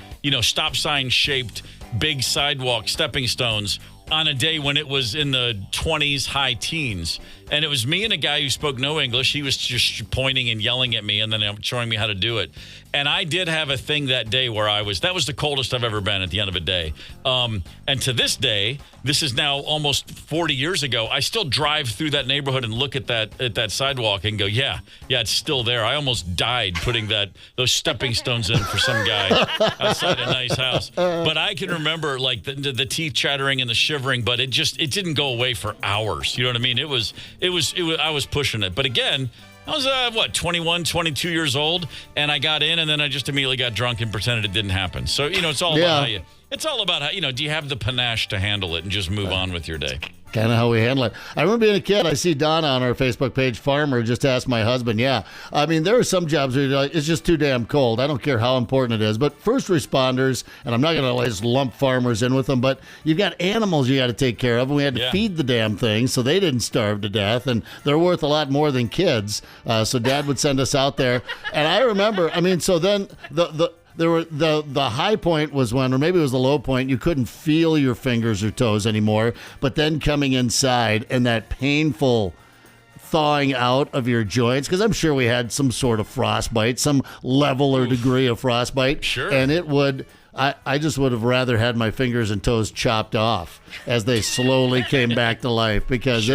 stop sign shaped, big sidewalk, stepping stones on a day when it was in the 20s, high teens. And it was me and a guy who spoke no English. He was just pointing and yelling at me and then showing me how to do it. And I did have a thing that day where that was the coldest I've ever been at the end of a day. And to this day, this is now almost 40 years ago, I still drive through that neighborhood and look at that sidewalk and go, yeah, it's still there. I almost died putting those stepping stones in for some guy outside a nice house. But I can remember the teeth chattering and the shivering, but it didn't go away for hours. You know what I mean? It was I was pushing it. But again, I was, 21, 22 years old, and I got in, and then I just immediately got drunk and pretended it didn't happen. So, it's all about how do you have the panache to handle it and just move on with your day? kind of how we handle it. I remember being a kid, I see Donna on our Facebook page, farmer, just asked my husband, yeah. I mean, there are some jobs where you're like, it's just too damn cold. I don't care how important it is. But first responders, and I'm not going to just lump farmers in with them, but you've got animals you got to take care of, and we had to feed the damn things so they didn't starve to death, and they're worth a lot more than kids. So Dad would send us out there. And I remember, I mean, so then the high point was when, or maybe it was the low point, you couldn't feel your fingers or toes anymore. But then coming inside and that painful thawing out of your joints, because I'm sure we had some sort of frostbite, some level or degree of frostbite. Sure. And it would, I just would have rather had my fingers and toes chopped off as they slowly came back to life, because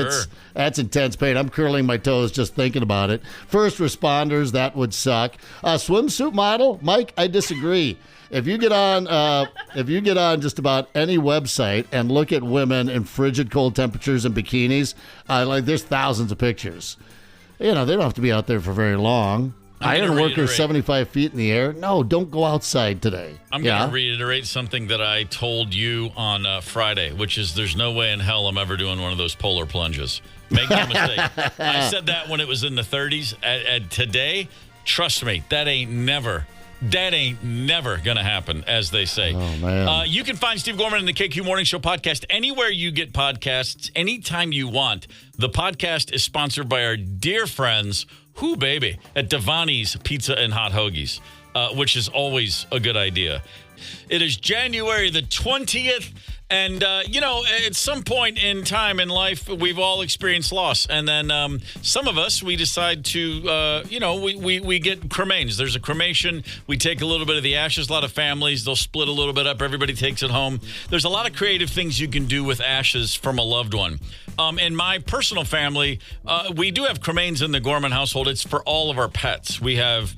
that's intense pain. I'm curling my toes just thinking about it. First responders, that would suck. Swimsuit model, Mike, I disagree. If you get on just about any website and look at women in frigid cold temperatures and bikinis, there's thousands of pictures. You know, they don't have to be out there for very long. Iron workers 75 feet in the air. No, don't go outside today. I'm going to reiterate something that I told you on Friday, which is there's no way in hell I'm ever doing one of those polar plunges. Make no mistake. I said that when it was in the 30s. And today, trust me, that ain't never going to happen, as they say. Oh, man. You can find Steve Gorman and the KQ Morning Show podcast anywhere you get podcasts, anytime you want. The podcast is sponsored by our dear friends, at Devani's Pizza and Hot Hoagies, which is always a good idea. It is January the 20th. And, at some point in time in life, we've all experienced loss. And then some of us, we decide to, we get cremains. There's a cremation. We take a little bit of the ashes. A lot of families, they'll split a little bit up. Everybody takes it home. There's a lot of creative things you can do with ashes from a loved one. In my personal family, we do have cremains in the Gorman household. It's for all of our pets. We got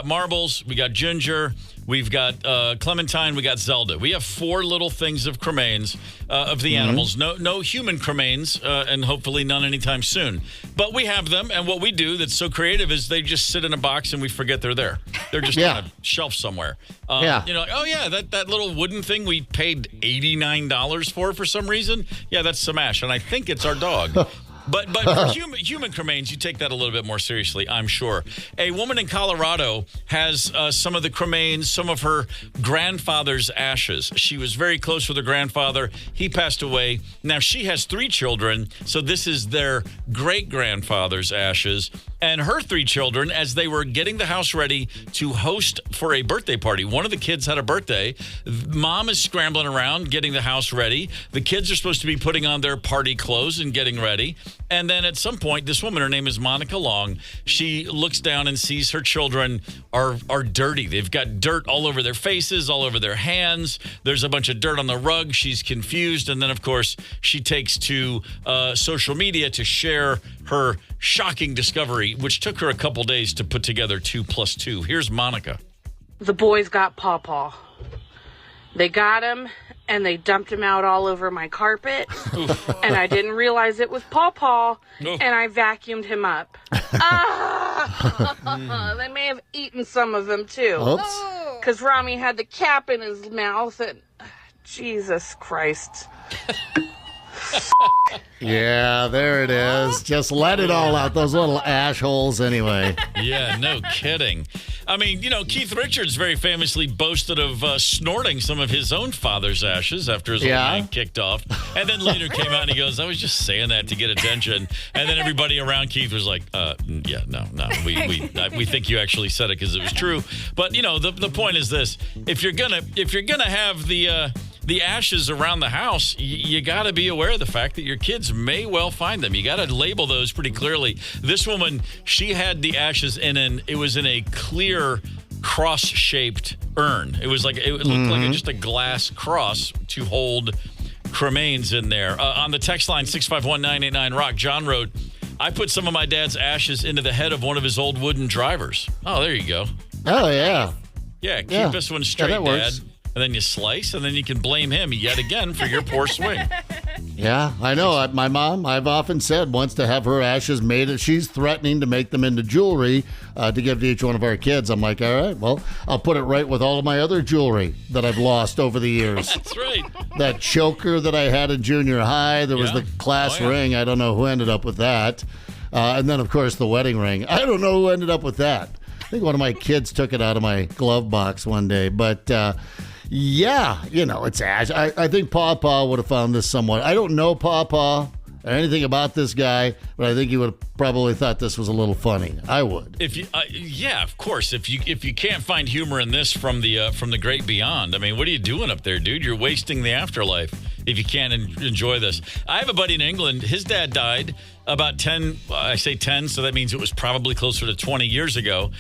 Marbles, we got Ginger, we've got Clementine, we got Zelda. We have 4 little things of cremains of the animals. No human cremains, and hopefully none anytime soon. But we have them, and what we do that's so creative is they just sit in a box and we forget they're there. They're just on a shelf somewhere. That little wooden thing we paid $89 for some reason. Yeah, that's some ash, and I think it's our dog. But for human cremains, you take that a little bit more seriously, I'm sure. A woman in Colorado has some of the cremains, some of her grandfather's ashes. She was very close with her grandfather. He passed away. Now, she has 3 children, so this is their great-grandfather's ashes. And her 3 children, as they were getting the house ready to host for a birthday party. One of the kids had a birthday. Mom is scrambling around getting the house ready. The kids are supposed to be putting on their party clothes and getting ready. And then at some point, this woman, her name is Monica Long, she looks down and sees her children are dirty. They've got dirt all over their faces, all over their hands. There's a bunch of dirt on the rug. She's confused. And then, of course, she takes to social media to share her shocking discovery, which took her a couple days to put together 2 + 2. Here's Monica. The boys got PawPaw. They got him, and they dumped him out all over my carpet. And I didn't realize it was PawPaw, and I vacuumed him up. They may have eaten some of him, too. Oops. Because Rami had the cap in his mouth, and Jesus Christ. Yeah, there it is. Just let it all out. Those little ash holes anyway. Yeah, no kidding. I mean, Keith Richards very famously boasted of snorting some of his own father's ashes after his old man kicked off. And then later came out and he goes, I was just saying that to get attention. And then everybody around Keith was like, no. We think you actually said it because it was true. But, the point is this. If you're gonna have the ashes around the house, you got to be aware of the fact that your kids may well find them. You got to label those pretty clearly. This woman, she had the ashes it was in a clear cross-shaped urn. It was it looked like just a glass cross to hold cremains in there. On the text line 651-989-ROCK, John wrote, I put some of my dad's ashes into the head of one of his old wooden drivers. Oh, there you go. Oh, yeah. Yeah, keep this one straight, Dad. Works. And then you slice, and then you can blame him yet again for your poor swing. Yeah, I know. My mom, I've often said, wants to have her ashes made. She's threatening to make them into jewelry to give to each one of our kids. I'm like, all right, well, I'll put it right with all of my other jewelry that I've lost over the years. That's right. That choker that I had in junior high, there was the class ring. I don't know who ended up with that. And then, of course, the wedding ring. I don't know who ended up with that. I think one of my kids took it out of my glove box one day. But, yeah, it's ash. I think PawPaw would have found this somewhat. I don't know PawPaw or anything about this guy, but I think he would have probably thought this was a little funny. I would. If you, yeah, of course. If you can't find humor in this from the great beyond, I mean, what are you doing up there, dude? You're wasting the afterlife if you can't enjoy this. I have a buddy in England. His dad died about 10, I say 10, so that means it was probably closer to 20 years ago.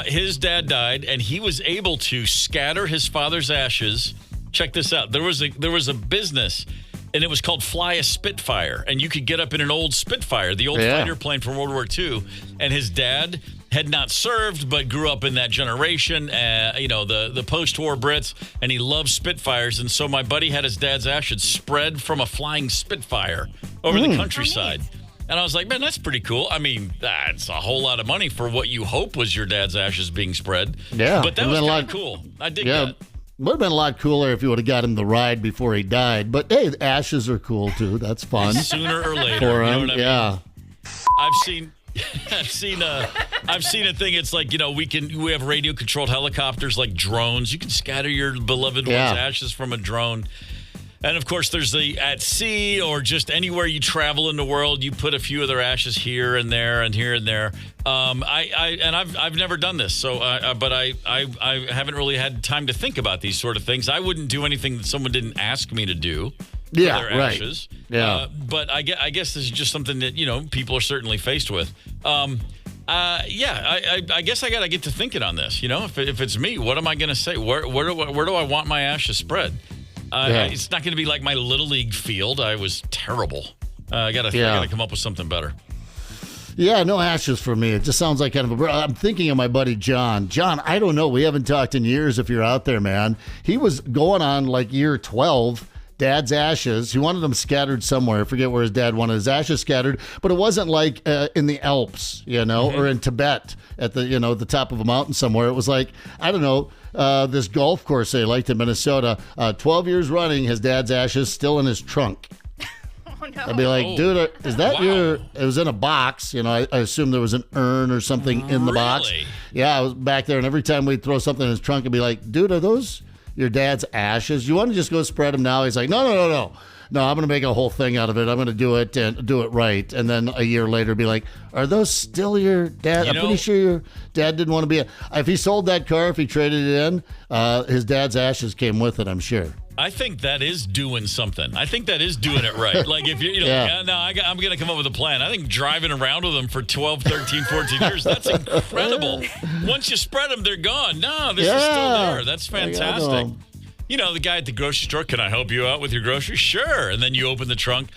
His dad died, and he was able to scatter his father's ashes. Check this out. There was a business, and it was called Fly a Spitfire, and you could get up in an old Spitfire, the old fighter plane from World War II, and his dad had not served but grew up in that generation, the post-war Brits, and he loved Spitfires, and so my buddy had his dad's ashes spread from a flying Spitfire over the countryside. And I was like, man, that's pretty cool. I mean, that's a whole lot of money for what you hope was your dad's ashes being spread. Yeah. But that was kind of cool. I dig that. Would have been a lot cooler if you would have got him the ride before he died. But, hey, the ashes are cool, too. That's fun. Sooner or later. For him, you know what I mean? I've seen a thing. It's like, we have radio controlled helicopters like drones. You can scatter your beloved one's ashes from a drone. And of course, there's at sea or just anywhere you travel in the world, you put a few of their ashes here and there and here and there. I've never done this, so but I haven't really had time to think about these sort of things. I wouldn't do anything that someone didn't ask me to do. For their ashes. Yeah. But I guess this is just something that people are certainly faced with. I guess I got to get to thinking on this. If it's me, what am I going to say? Where do I want my ashes spread? It's not going to be like my Little League field. I was terrible. I got to come up with something better. Yeah, no ashes for me. It just sounds like kind of I'm thinking of my buddy John. John, I don't know. We haven't talked in years if you're out there, man. He was going on like year 12. Dad's ashes. He wanted them scattered somewhere. I forget where his dad wanted his ashes scattered, but it wasn't like in the Alps, or in Tibet at the top of a mountain somewhere. It was like, I don't know, this golf course they liked in Minnesota. 12 years running, his dad's ashes still in his trunk. Oh, no. I'd be like, dude, is that it was in a box. I assume there was an urn or something in the box. Yeah, I was back there, and every time we'd throw something in his trunk, I'd be like, dude, are those your dad's ashes? You want to just go spread them now? He's like, no, I'm going to make a whole thing out of it. I'm going to do it and do it right. And then a year later be like, are those still your dad? I'm pretty sure your dad didn't want to be if he sold that car, if he traded it in, his dad's ashes came with it, I'm sure. I think that is doing something. I think that is doing it right. Like if I'm going to come up with a plan. I think driving around with them for 12, 13, 14 years, that's incredible. Once you spread them, they're gone. No, this is still there. That's fantastic. The guy at the grocery store, can I help you out with your groceries? Sure. And then you open the trunk.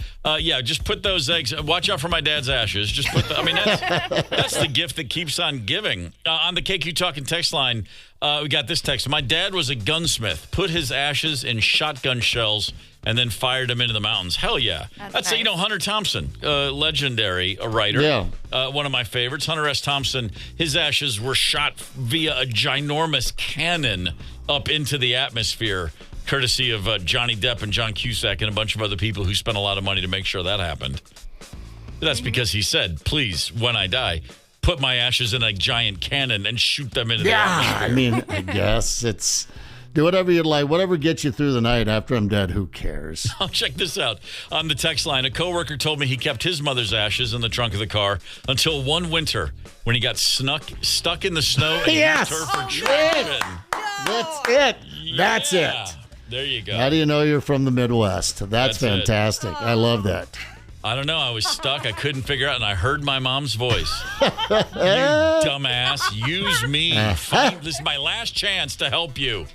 Just put those eggs. Watch out for my dad's ashes. Just put that's the gift that keeps on giving. On the KQ Talking text line, we got this text. My dad was a gunsmith, put his ashes in shotgun shells, and then fired them into the mountains. Hell yeah. That's nice. Hunter Thompson, legendary writer. Yeah. One of my favorites. Hunter S. Thompson, his ashes were shot via a ginormous cannon up into the atmosphere, courtesy of Johnny Depp and John Cusack and a bunch of other people who spent a lot of money to make sure that happened. That's because he said, please, when I die, put my ashes in a giant cannon and shoot them into the atmosphere. I mean, I guess it's do whatever you'd like, whatever gets you through the night. After I'm dead, who cares? I'll check this out. On the text line, a coworker told me he kept his mother's ashes in the trunk of the car until one winter when he got stuck in the snow and used her for traction. That's it. That's it. There you go. How do you know you're from the Midwest? That's fantastic. I love that. I don't know. I was stuck. I couldn't figure out, and I heard my mom's voice. You dumbass. Use me. This is my last chance to help you.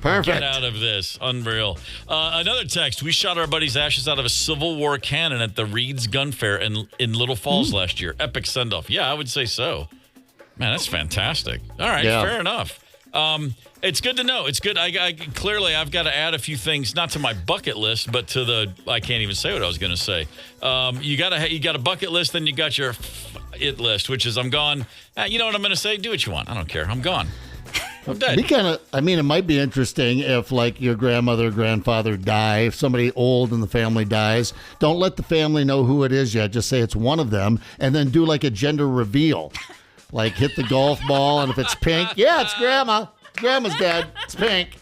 Perfect. Get out of this. Unreal. Another text. We shot our buddy's ashes out of a Civil War cannon at the Reed's Gun Fair in Little Falls last year. Epic send-off. Yeah, I would say so. Man, that's fantastic. All right, fair enough. It's good to know. It's good. Clearly, I've got to add a few things, not to my bucket list, but to the. I can't even say what I was going to say. You got a bucket list, then you got your it list, which is I'm gone. You know what I'm going to say? Do what you want. I don't care. I'm gone. I'm dead. It might be interesting if, like, your grandmother or grandfather die, if somebody old in the family dies, don't let the family know who it is yet. Just say it's one of them, and then do, like, a gender reveal. Like, hit the golf ball, and if it's pink, yeah, it's Grandma. Grandma's dead. It's pink.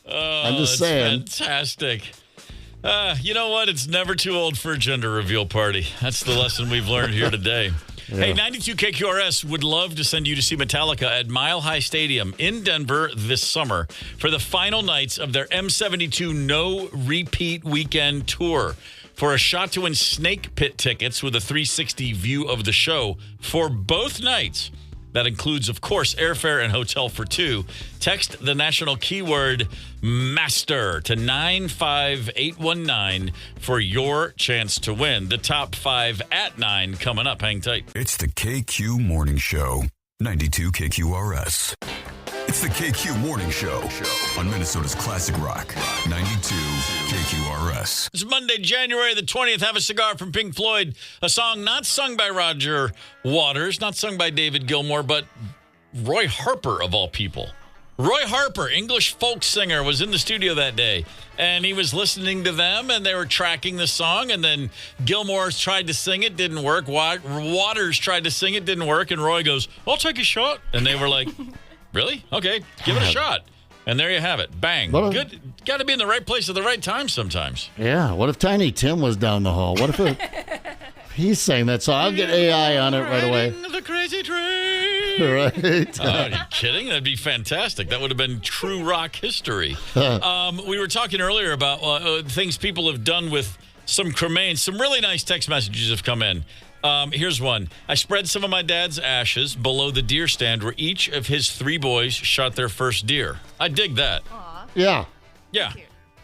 I'm just saying. Fantastic. You know what? It's never too old for a gender reveal party. That's the lesson we've learned here today. Yeah. Hey, 92 KQRS would love to send you to see Metallica at Mile High Stadium in Denver this summer for the final nights of their M72 No Repeat Weekend Tour. For a shot to win snake pit tickets with a 360 view of the show for both nights, that includes, of course, airfare and hotel for two, text the national keyword MASTER to 95819 for your chance to win. The top 5 at 9 coming up. Hang tight. It's the KQ Morning Show, 92 KQRS. It's the KQ Morning Show on Minnesota's Classic Rock, 92 KQRS. It's Monday, January the 20th. Have a Cigar from Pink Floyd, a song not sung by Roger Waters, not sung by David Gilmour, but Roy Harper, of all people. Roy Harper, English folk singer, was in the studio that day, and he was listening to them, and they were tracking the song, and then Gilmour tried to sing it, didn't work. Waters tried to sing it, didn't work, and Roy goes, "I'll take a shot." And they were like, "Really? Okay, give it a shot." And there you have it. Bang. Good. Got to be in the right place at the right time sometimes. Yeah. What if Tiny Tim was down the hall? What if he sang that song? I'll get AI on it right away. The crazy train. Right. Are you kidding? That'd be fantastic. That would have been true rock history. We were talking earlier about things people have done with some cremains. Some really nice text messages have come in. Here's one. I spread some of my dad's ashes below the deer stand where each of his 3 boys shot their first deer. I dig that. Aww. Yeah. Yeah.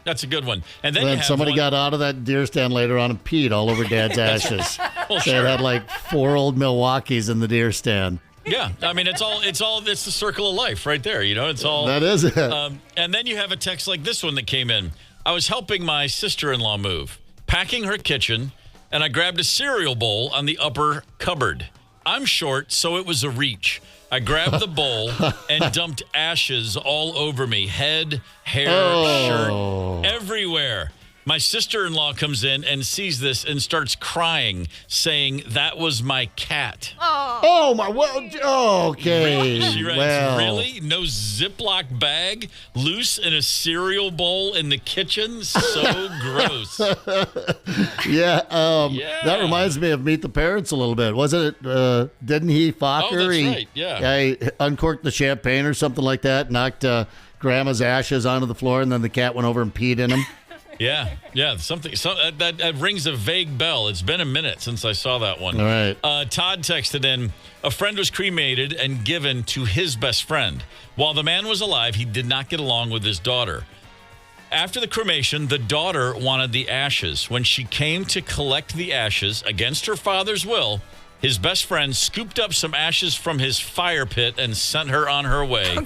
That's a good one. And then somebody got out of that deer stand later on and peed all over Dad's ashes. Well, sure. They had like 4 old Milwaukees in the deer stand. Yeah, I mean it's the circle of life right there. You know, it's all that is it. And then you have a text like this one that came in. I was helping my sister-in-law move, packing her kitchen, and I grabbed a cereal bowl on the upper cupboard. I'm short, so it was a reach. I grabbed the bowl and dumped ashes all over me. Head, hair, shirt, everywhere. My sister-in-law comes in and sees this and starts crying, saying, "That was my cat." Oh my, well, okay. She writes, "Really? No Ziploc bag loose in a cereal bowl in the kitchen? So gross." Yeah, that reminds me of Meet the Parents a little bit. Wasn't it, didn't he, Fokker? Oh, that's right, yeah. He uncorked the champagne or something like that, knocked Grandma's ashes onto the floor, and then the cat went over and peed in them. Yeah, that rings a vague bell. It's been a minute since I saw that one. All right. Todd texted in, a friend was cremated and given to his best friend. While the man was alive, he did not get along with his daughter. After the cremation, the daughter wanted the ashes. When she came to collect the ashes against her father's will, his best friend scooped up some ashes from his fire pit and sent her on her way,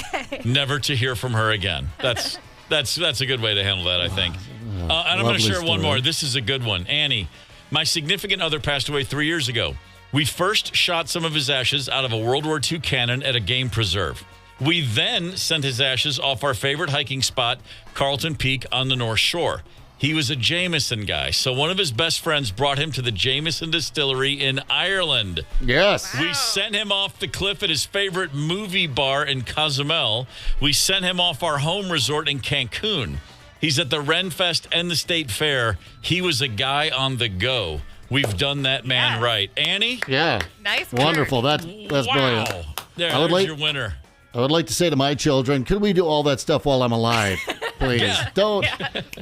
never to hear from her again. That's a good way to handle that, I think. And I'm going to share one more. This is a good one. Annie, my significant other passed away 3 years ago. We first shot some of his ashes out of a World War II cannon at a game preserve. We then sent his ashes off our favorite hiking spot, Carlton Peak on the North Shore. He was a Jameson guy, so one of his best friends brought him to the Jameson distillery in Ireland. Yes. We sent him off the cliff at his favorite movie bar in Cozumel. We sent him off our home resort in Cancun. He's at the Renfest and the State Fair. He was a guy on the go. We've done that man right. Annie? Yeah. Nice. Wonderful. That's brilliant. There's your winner. I would like to say to my children, could we do all that stuff while I'm alive? Please. Don't.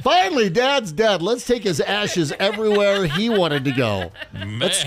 Finally, Dad's dead. Let's take his ashes everywhere he wanted to go.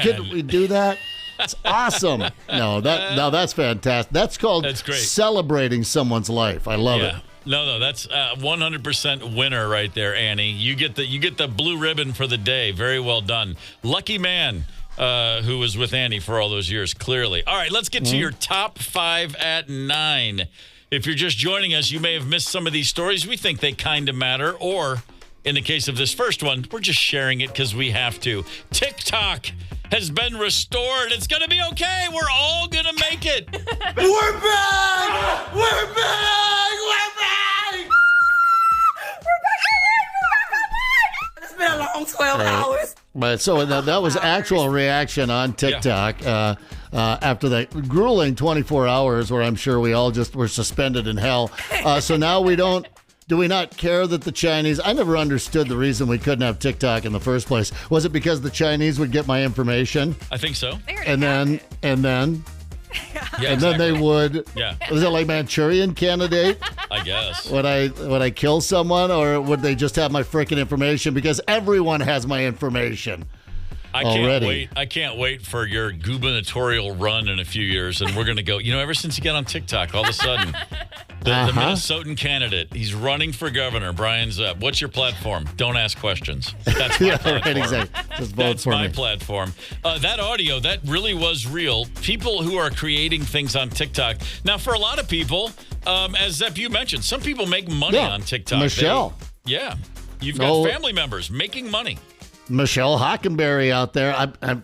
Could we do that? That's awesome. No, that's fantastic. That's great. Celebrating someone's life. I love it. No, that's 100% winner right there, Annie. You get the blue ribbon for the day. Very well done. Lucky man who was with Annie for all those years, clearly. All right, let's get to your top 5 at 9. If you're just joining us, you may have missed some of these stories. We think they kind of matter. Or, in the case of this first one, we're just sharing it because we have to. TikTok has been restored. It's going to be okay. We're all going to make it. We're back! We're back! We're back! It's been a long 12 hours. But so that was actual reaction on TikTok after that grueling 24 hours where I'm sure we all just were suspended in hell. So now do we not care that the Chinese, I never understood the reason we couldn't have TikTok in the first place. Was it because the Chinese would get my information? I think so. And then they would. Yeah. Was it like Manchurian Candidate? I guess. Would I kill someone, or would they just have my freaking information? Because everyone has my information. I can't wait for your gubernatorial run in a few years, and we're going to go. Ever since you got on TikTok, all of a sudden, the Minnesotan candidate, he's running for governor. Brian Zepp. What's your platform? Don't ask questions. That's my platform. Right, exactly. Just vote That's for my me. platform. That audio, that really was real. People who are creating things on TikTok. Now, for a lot of people, as Zepp, you mentioned, some people make money on TikTok. Michelle. You've got family members making money. Michelle Hockenberry out there. I'm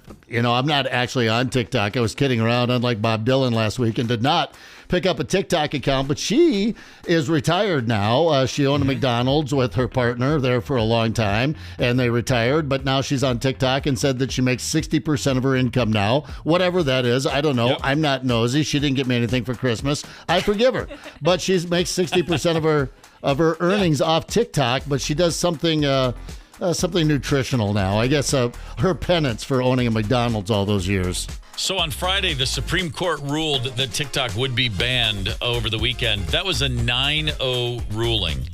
not actually on TikTok. I was kidding around, unlike Bob Dylan last week, and did not pick up a TikTok account. But she is retired now. She owned a McDonald's with her partner there for a long time, and they retired. But now she's on TikTok and said that she makes 60% of her income now, whatever that is. I don't know. Yep. I'm not nosy. She didn't get me anything for Christmas. I forgive her. But she makes 60% of her earnings off TikTok. But she does something nutritional now. I guess her penance for owning a McDonald's all those years. So on Friday, the Supreme Court ruled that TikTok would be banned over the weekend. That was a 9-0 ruling.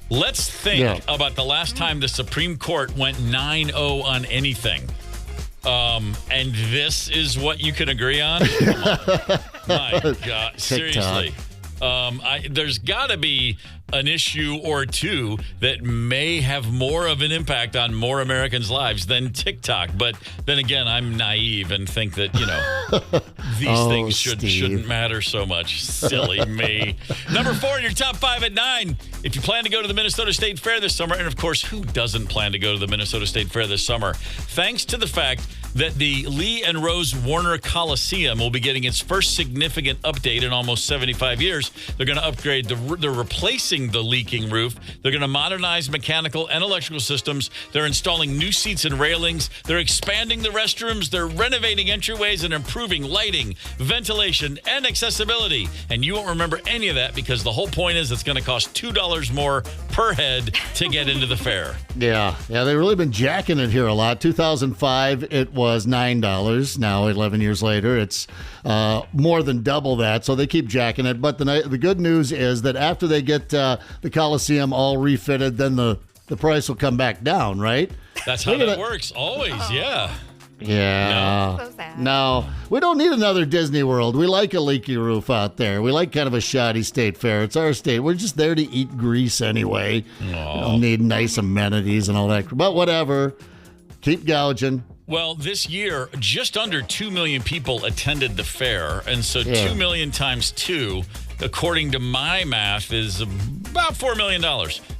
Let's think about the last time the Supreme Court went 9-0 on anything. And this is what you can agree on? Come on. My God. Seriously. There's got to be an issue or two that may have more of an impact on more Americans' lives than TikTok. But then again, I'm naive and think that, these things shouldn't matter so much. Silly me. Number 4 in your top 5 at 9. If you plan to go to the Minnesota State Fair this summer, and of course, who doesn't plan to go to the Minnesota State Fair this summer? Thanks to the fact that the Lee and Rose Warner Coliseum will be getting its first significant update in almost 75 years. They're going to upgrade they're replacing the leaking roof. They're going to modernize mechanical and electrical systems. They're installing new seats and railings. They're expanding the restrooms. They're renovating entryways and improving lighting, ventilation, and accessibility. And you won't remember any of that because the whole point is it's going to cost $2 more per head to get into the fair. Yeah, they've really been jacking it here a lot. 2005, it was $9. Now, 11 years later, it's more than double that. So they keep jacking it. But the good news is that after they get the Coliseum all refitted, then the price will come back down, right? That's how that works. Always, yeah. Yeah. So sad. No, we don't need another Disney World. We like a leaky roof out there. We like kind of a shoddy state fair. It's our state. We're just there to eat grease anyway. We don't need nice amenities and all that. But whatever. Keep gouging. Well, this year, just under 2 million people attended the fair. And so 2 million times 2, according to my math, is about $4 million.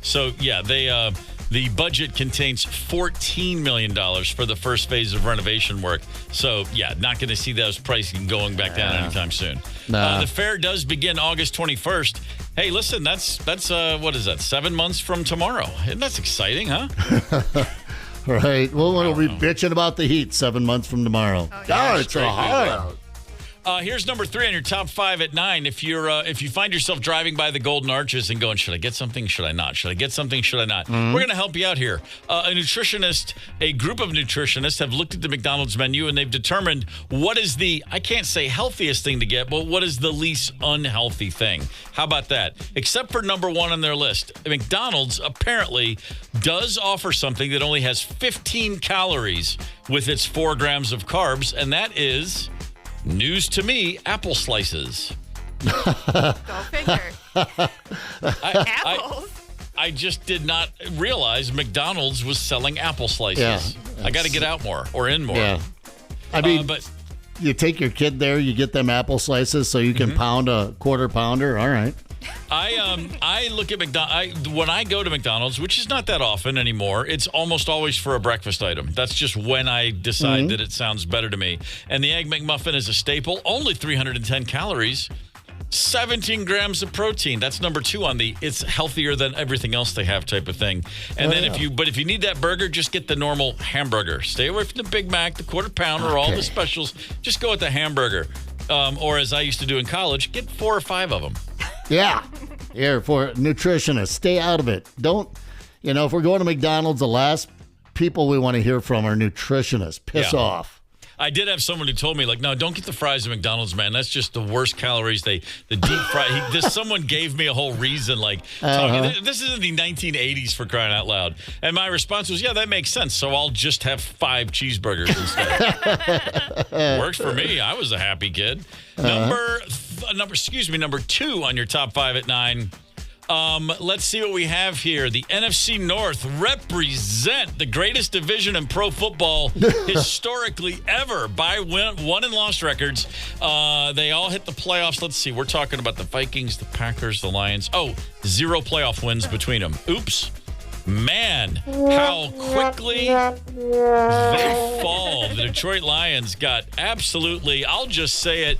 So, yeah, the budget contains $14 million for the first phase of renovation work. So, yeah, not going to see those pricing going back down anytime soon. The fair does begin August 21st. Hey, listen, that's what is that, 7 months from tomorrow? Isn't that exciting, huh? Right. We'll be bitching about the heat 7 months from tomorrow. It's so hot out. Here's number 3 on your top 5 at 9. If you find yourself driving by the Golden Arches and going, should I get something? Should I not? Should I get something? Should I not? We're going to help you out here. A group of nutritionists have looked at the McDonald's menu and they've determined what is the, I can't say healthiest thing to get, but what is the least unhealthy thing? How about that? Except for number 1 on their list. McDonald's apparently does offer something that only has 15 calories with its 4 grams of carbs, and that is... news to me, apple slices. Go figure. Apples. I just did not realize McDonald's was selling apple slices. Yeah, I got to get out more or in more. Yeah. I mean, but you take your kid there, you get them apple slices so you can pound a quarter pounder. All right. I look at McDonald's. When I go to McDonald's, which is not that often anymore, it's almost always for a breakfast item. That's just when I decide that it sounds better to me. And the Egg McMuffin is a staple. Only 310 calories, 17 grams of protein. That's number 2 on the it's healthier than everything else they have type of thing. And then if you need that burger, just get the normal hamburger. Stay away from the Big Mac, the quarter pounder, or all the specials. Just go with the hamburger. Or as I used to do in college, get 4 or 5 of them. Yeah. Here, for nutritionists, stay out of it. Don't, if we're going to McDonald's, the last people we want to hear from are nutritionists. Piss off. I did have someone who told me, no, don't get the fries at McDonald's, man. That's just the worst calories. The deep fry. Someone gave me a whole reason, this is in the 1980s for crying out loud. And my response was, yeah, that makes sense. So I'll just have 5 cheeseburgers instead. Works for me. I was a happy kid. Number 2 on your top 5 at 9. Let's see what we have here. The NFC North represent the greatest division in pro football historically ever by won and lost records. They all hit the playoffs. Let's see. We're talking about the Vikings, the Packers, the Lions. 0 playoff wins between them. Oops. Man, how quickly they fall. The Detroit Lions got absolutely, I'll just say it,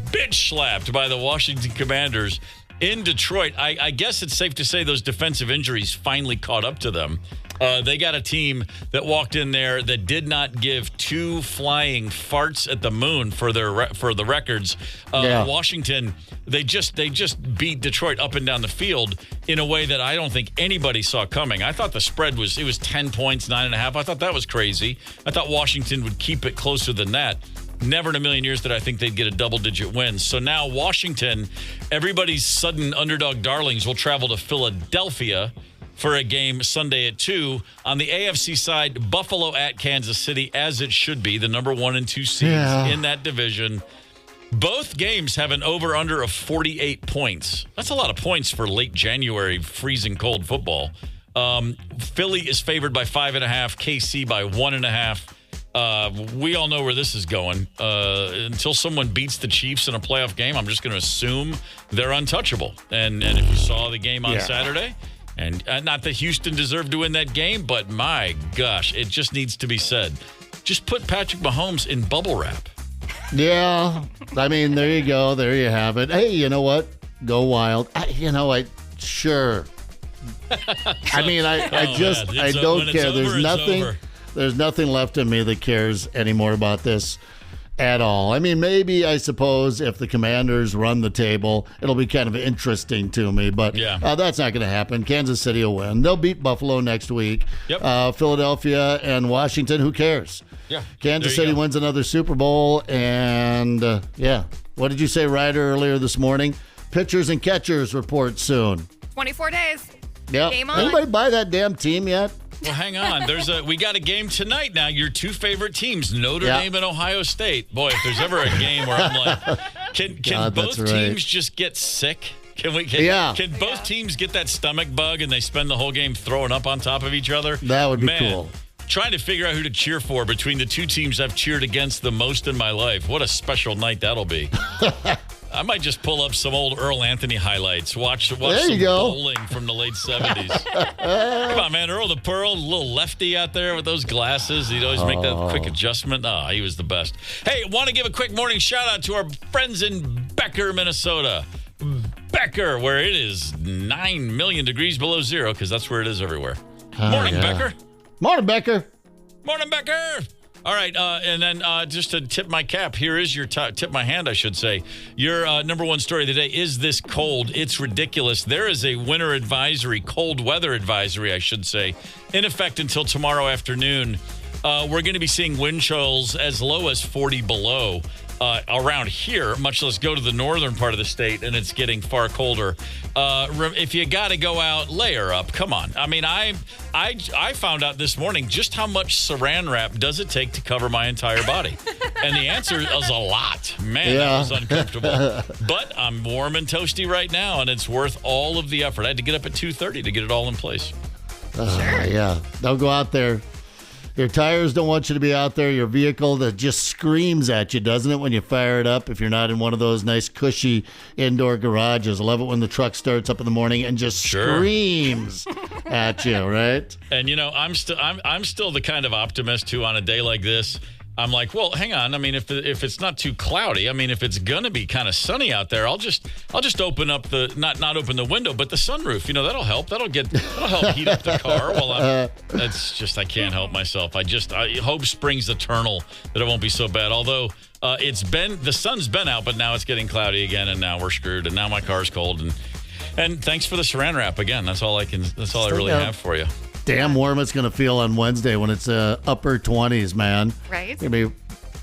bitch slapped by the Washington Commanders. In Detroit, I guess it's safe to say those defensive injuries finally caught up to them. They got a team that walked in there that did not give 2 flying farts at the moon for the records. Washington, they just beat Detroit up and down the field in a way that I don't think anybody saw coming. I thought the spread was 10 points, 9.5. I thought that was crazy. I thought Washington would keep it closer than that. Never in a million years did I think they'd get a double-digit win. So now Washington, everybody's sudden underdog darlings, will travel to Philadelphia for a game Sunday at 2. On the AFC side, Buffalo at Kansas City, as it should be, the number 1 and 2 seeds in that division. Both games have an over-under of 48 points. That's a lot of points for late January freezing cold football. Philly is favored by 5.5, KC by 1.5. We all know where this is going. Until someone beats the Chiefs in a playoff game, I'm just going to assume they're untouchable. And if you saw the game on Saturday, and not that Houston deserved to win that game, but my gosh, it just needs to be said. Just put Patrick Mahomes in bubble wrap. Yeah. I mean, there you go. There you have it. Hey, you know what? Go wild. Sure. I mean, I don't care. There's nothing left in me that cares anymore about this at all. I mean, maybe, I suppose, if the Commanders run the table, it'll be kind of interesting to me. But that's not going to happen. Kansas City will win. They'll beat Buffalo next week. Yep. Philadelphia and Washington, who cares? Yeah. Kansas City wins another Super Bowl. And, what did you say, Ryder, earlier this morning? Pitchers and catchers report soon. 24 days. Yep. Game on. Anybody buy that damn team yet? Well, hang on. We got a game tonight now. Your 2 favorite teams, Notre Dame and Ohio State. Boy, if there's ever a game where I'm like, can both teams just get sick? Can both teams get that stomach bug and they spend the whole game throwing up on top of each other? That would be cool. Trying to figure out who to cheer for between the 2 teams I've cheered against the most in my life. What a special night that'll be. I might just pull up some old Earl Anthony highlights. Watch some bowling from the late 70s. Come on, man. Earl the Pearl, a little lefty out there with those glasses. He'd always make that quick adjustment. He was the best. Hey, want to give a quick morning shout-out to our friends in Becker, Minnesota. Becker, where it is 9 million degrees below zero, because that's where it is everywhere. Morning, Becker. Morning, Becker. Morning, Becker. All right, and then just to tip my cap, here is your tip my hand, I should say. Your number 1 story of the day is this cold. It's ridiculous. There is a winter advisory, cold weather advisory, I should say, in effect until tomorrow afternoon. We're going to be seeing wind chills as low as 40 below around here, much less go to the northern part of the state, and it's getting far colder. If you got to go out, layer up. Come on. I mean, I found out this morning just how much saran wrap does it take to cover my entire body? And the answer is a lot. Man, that was uncomfortable. But I'm warm and toasty right now, and it's worth all of the effort. I had to get up at 2:30 to get it all in place. Yeah. Don't go out there Your tires don't want you to be out there. Your vehicle that just screams at you, doesn't it, when you fire it up? If you're not in one of those nice, cushy indoor garages. I love it when the truck starts up in the morning and just screams at you, right? And I'm still the kind of optimist who, on a day like this, I'm like, well, hang on. I mean, if it's not too cloudy, I mean, if it's gonna be kind of sunny out there, I'll just open up the not open the window, but the sunroof. That'll help. That'll help heat up the car. Well, that's just I can't help myself. I hope spring's eternal, that it won't be so bad. Although the sun's been out, but now it's getting cloudy again, and now we're screwed. And now my car's cold. And thanks for the Saran wrap again. That's all I really have for you. Damn warm it's going to feel on Wednesday when it's upper 20s, man. Right? You're going to be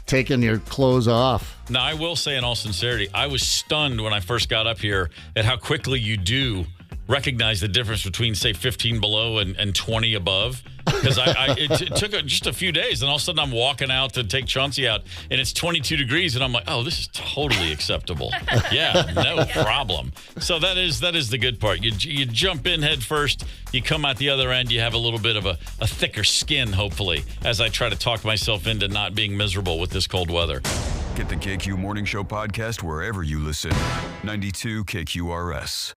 taking your clothes off. Now, I will say in all sincerity, I was stunned when I first got up here at how quickly you do recognize the difference between, say, 15 below and 20 above. Because it took just a few days, and all of a sudden I'm walking out to take Chauncey out, and it's 22 degrees, and I'm like, oh, this is totally acceptable. Yeah, no problem. So that is the good part. You jump in head first, you come out the other end, you have a little bit of a thicker skin, hopefully, as I try to talk myself into not being miserable with this cold weather. Get the KQ Morning Show podcast wherever you listen. 92 KQRS.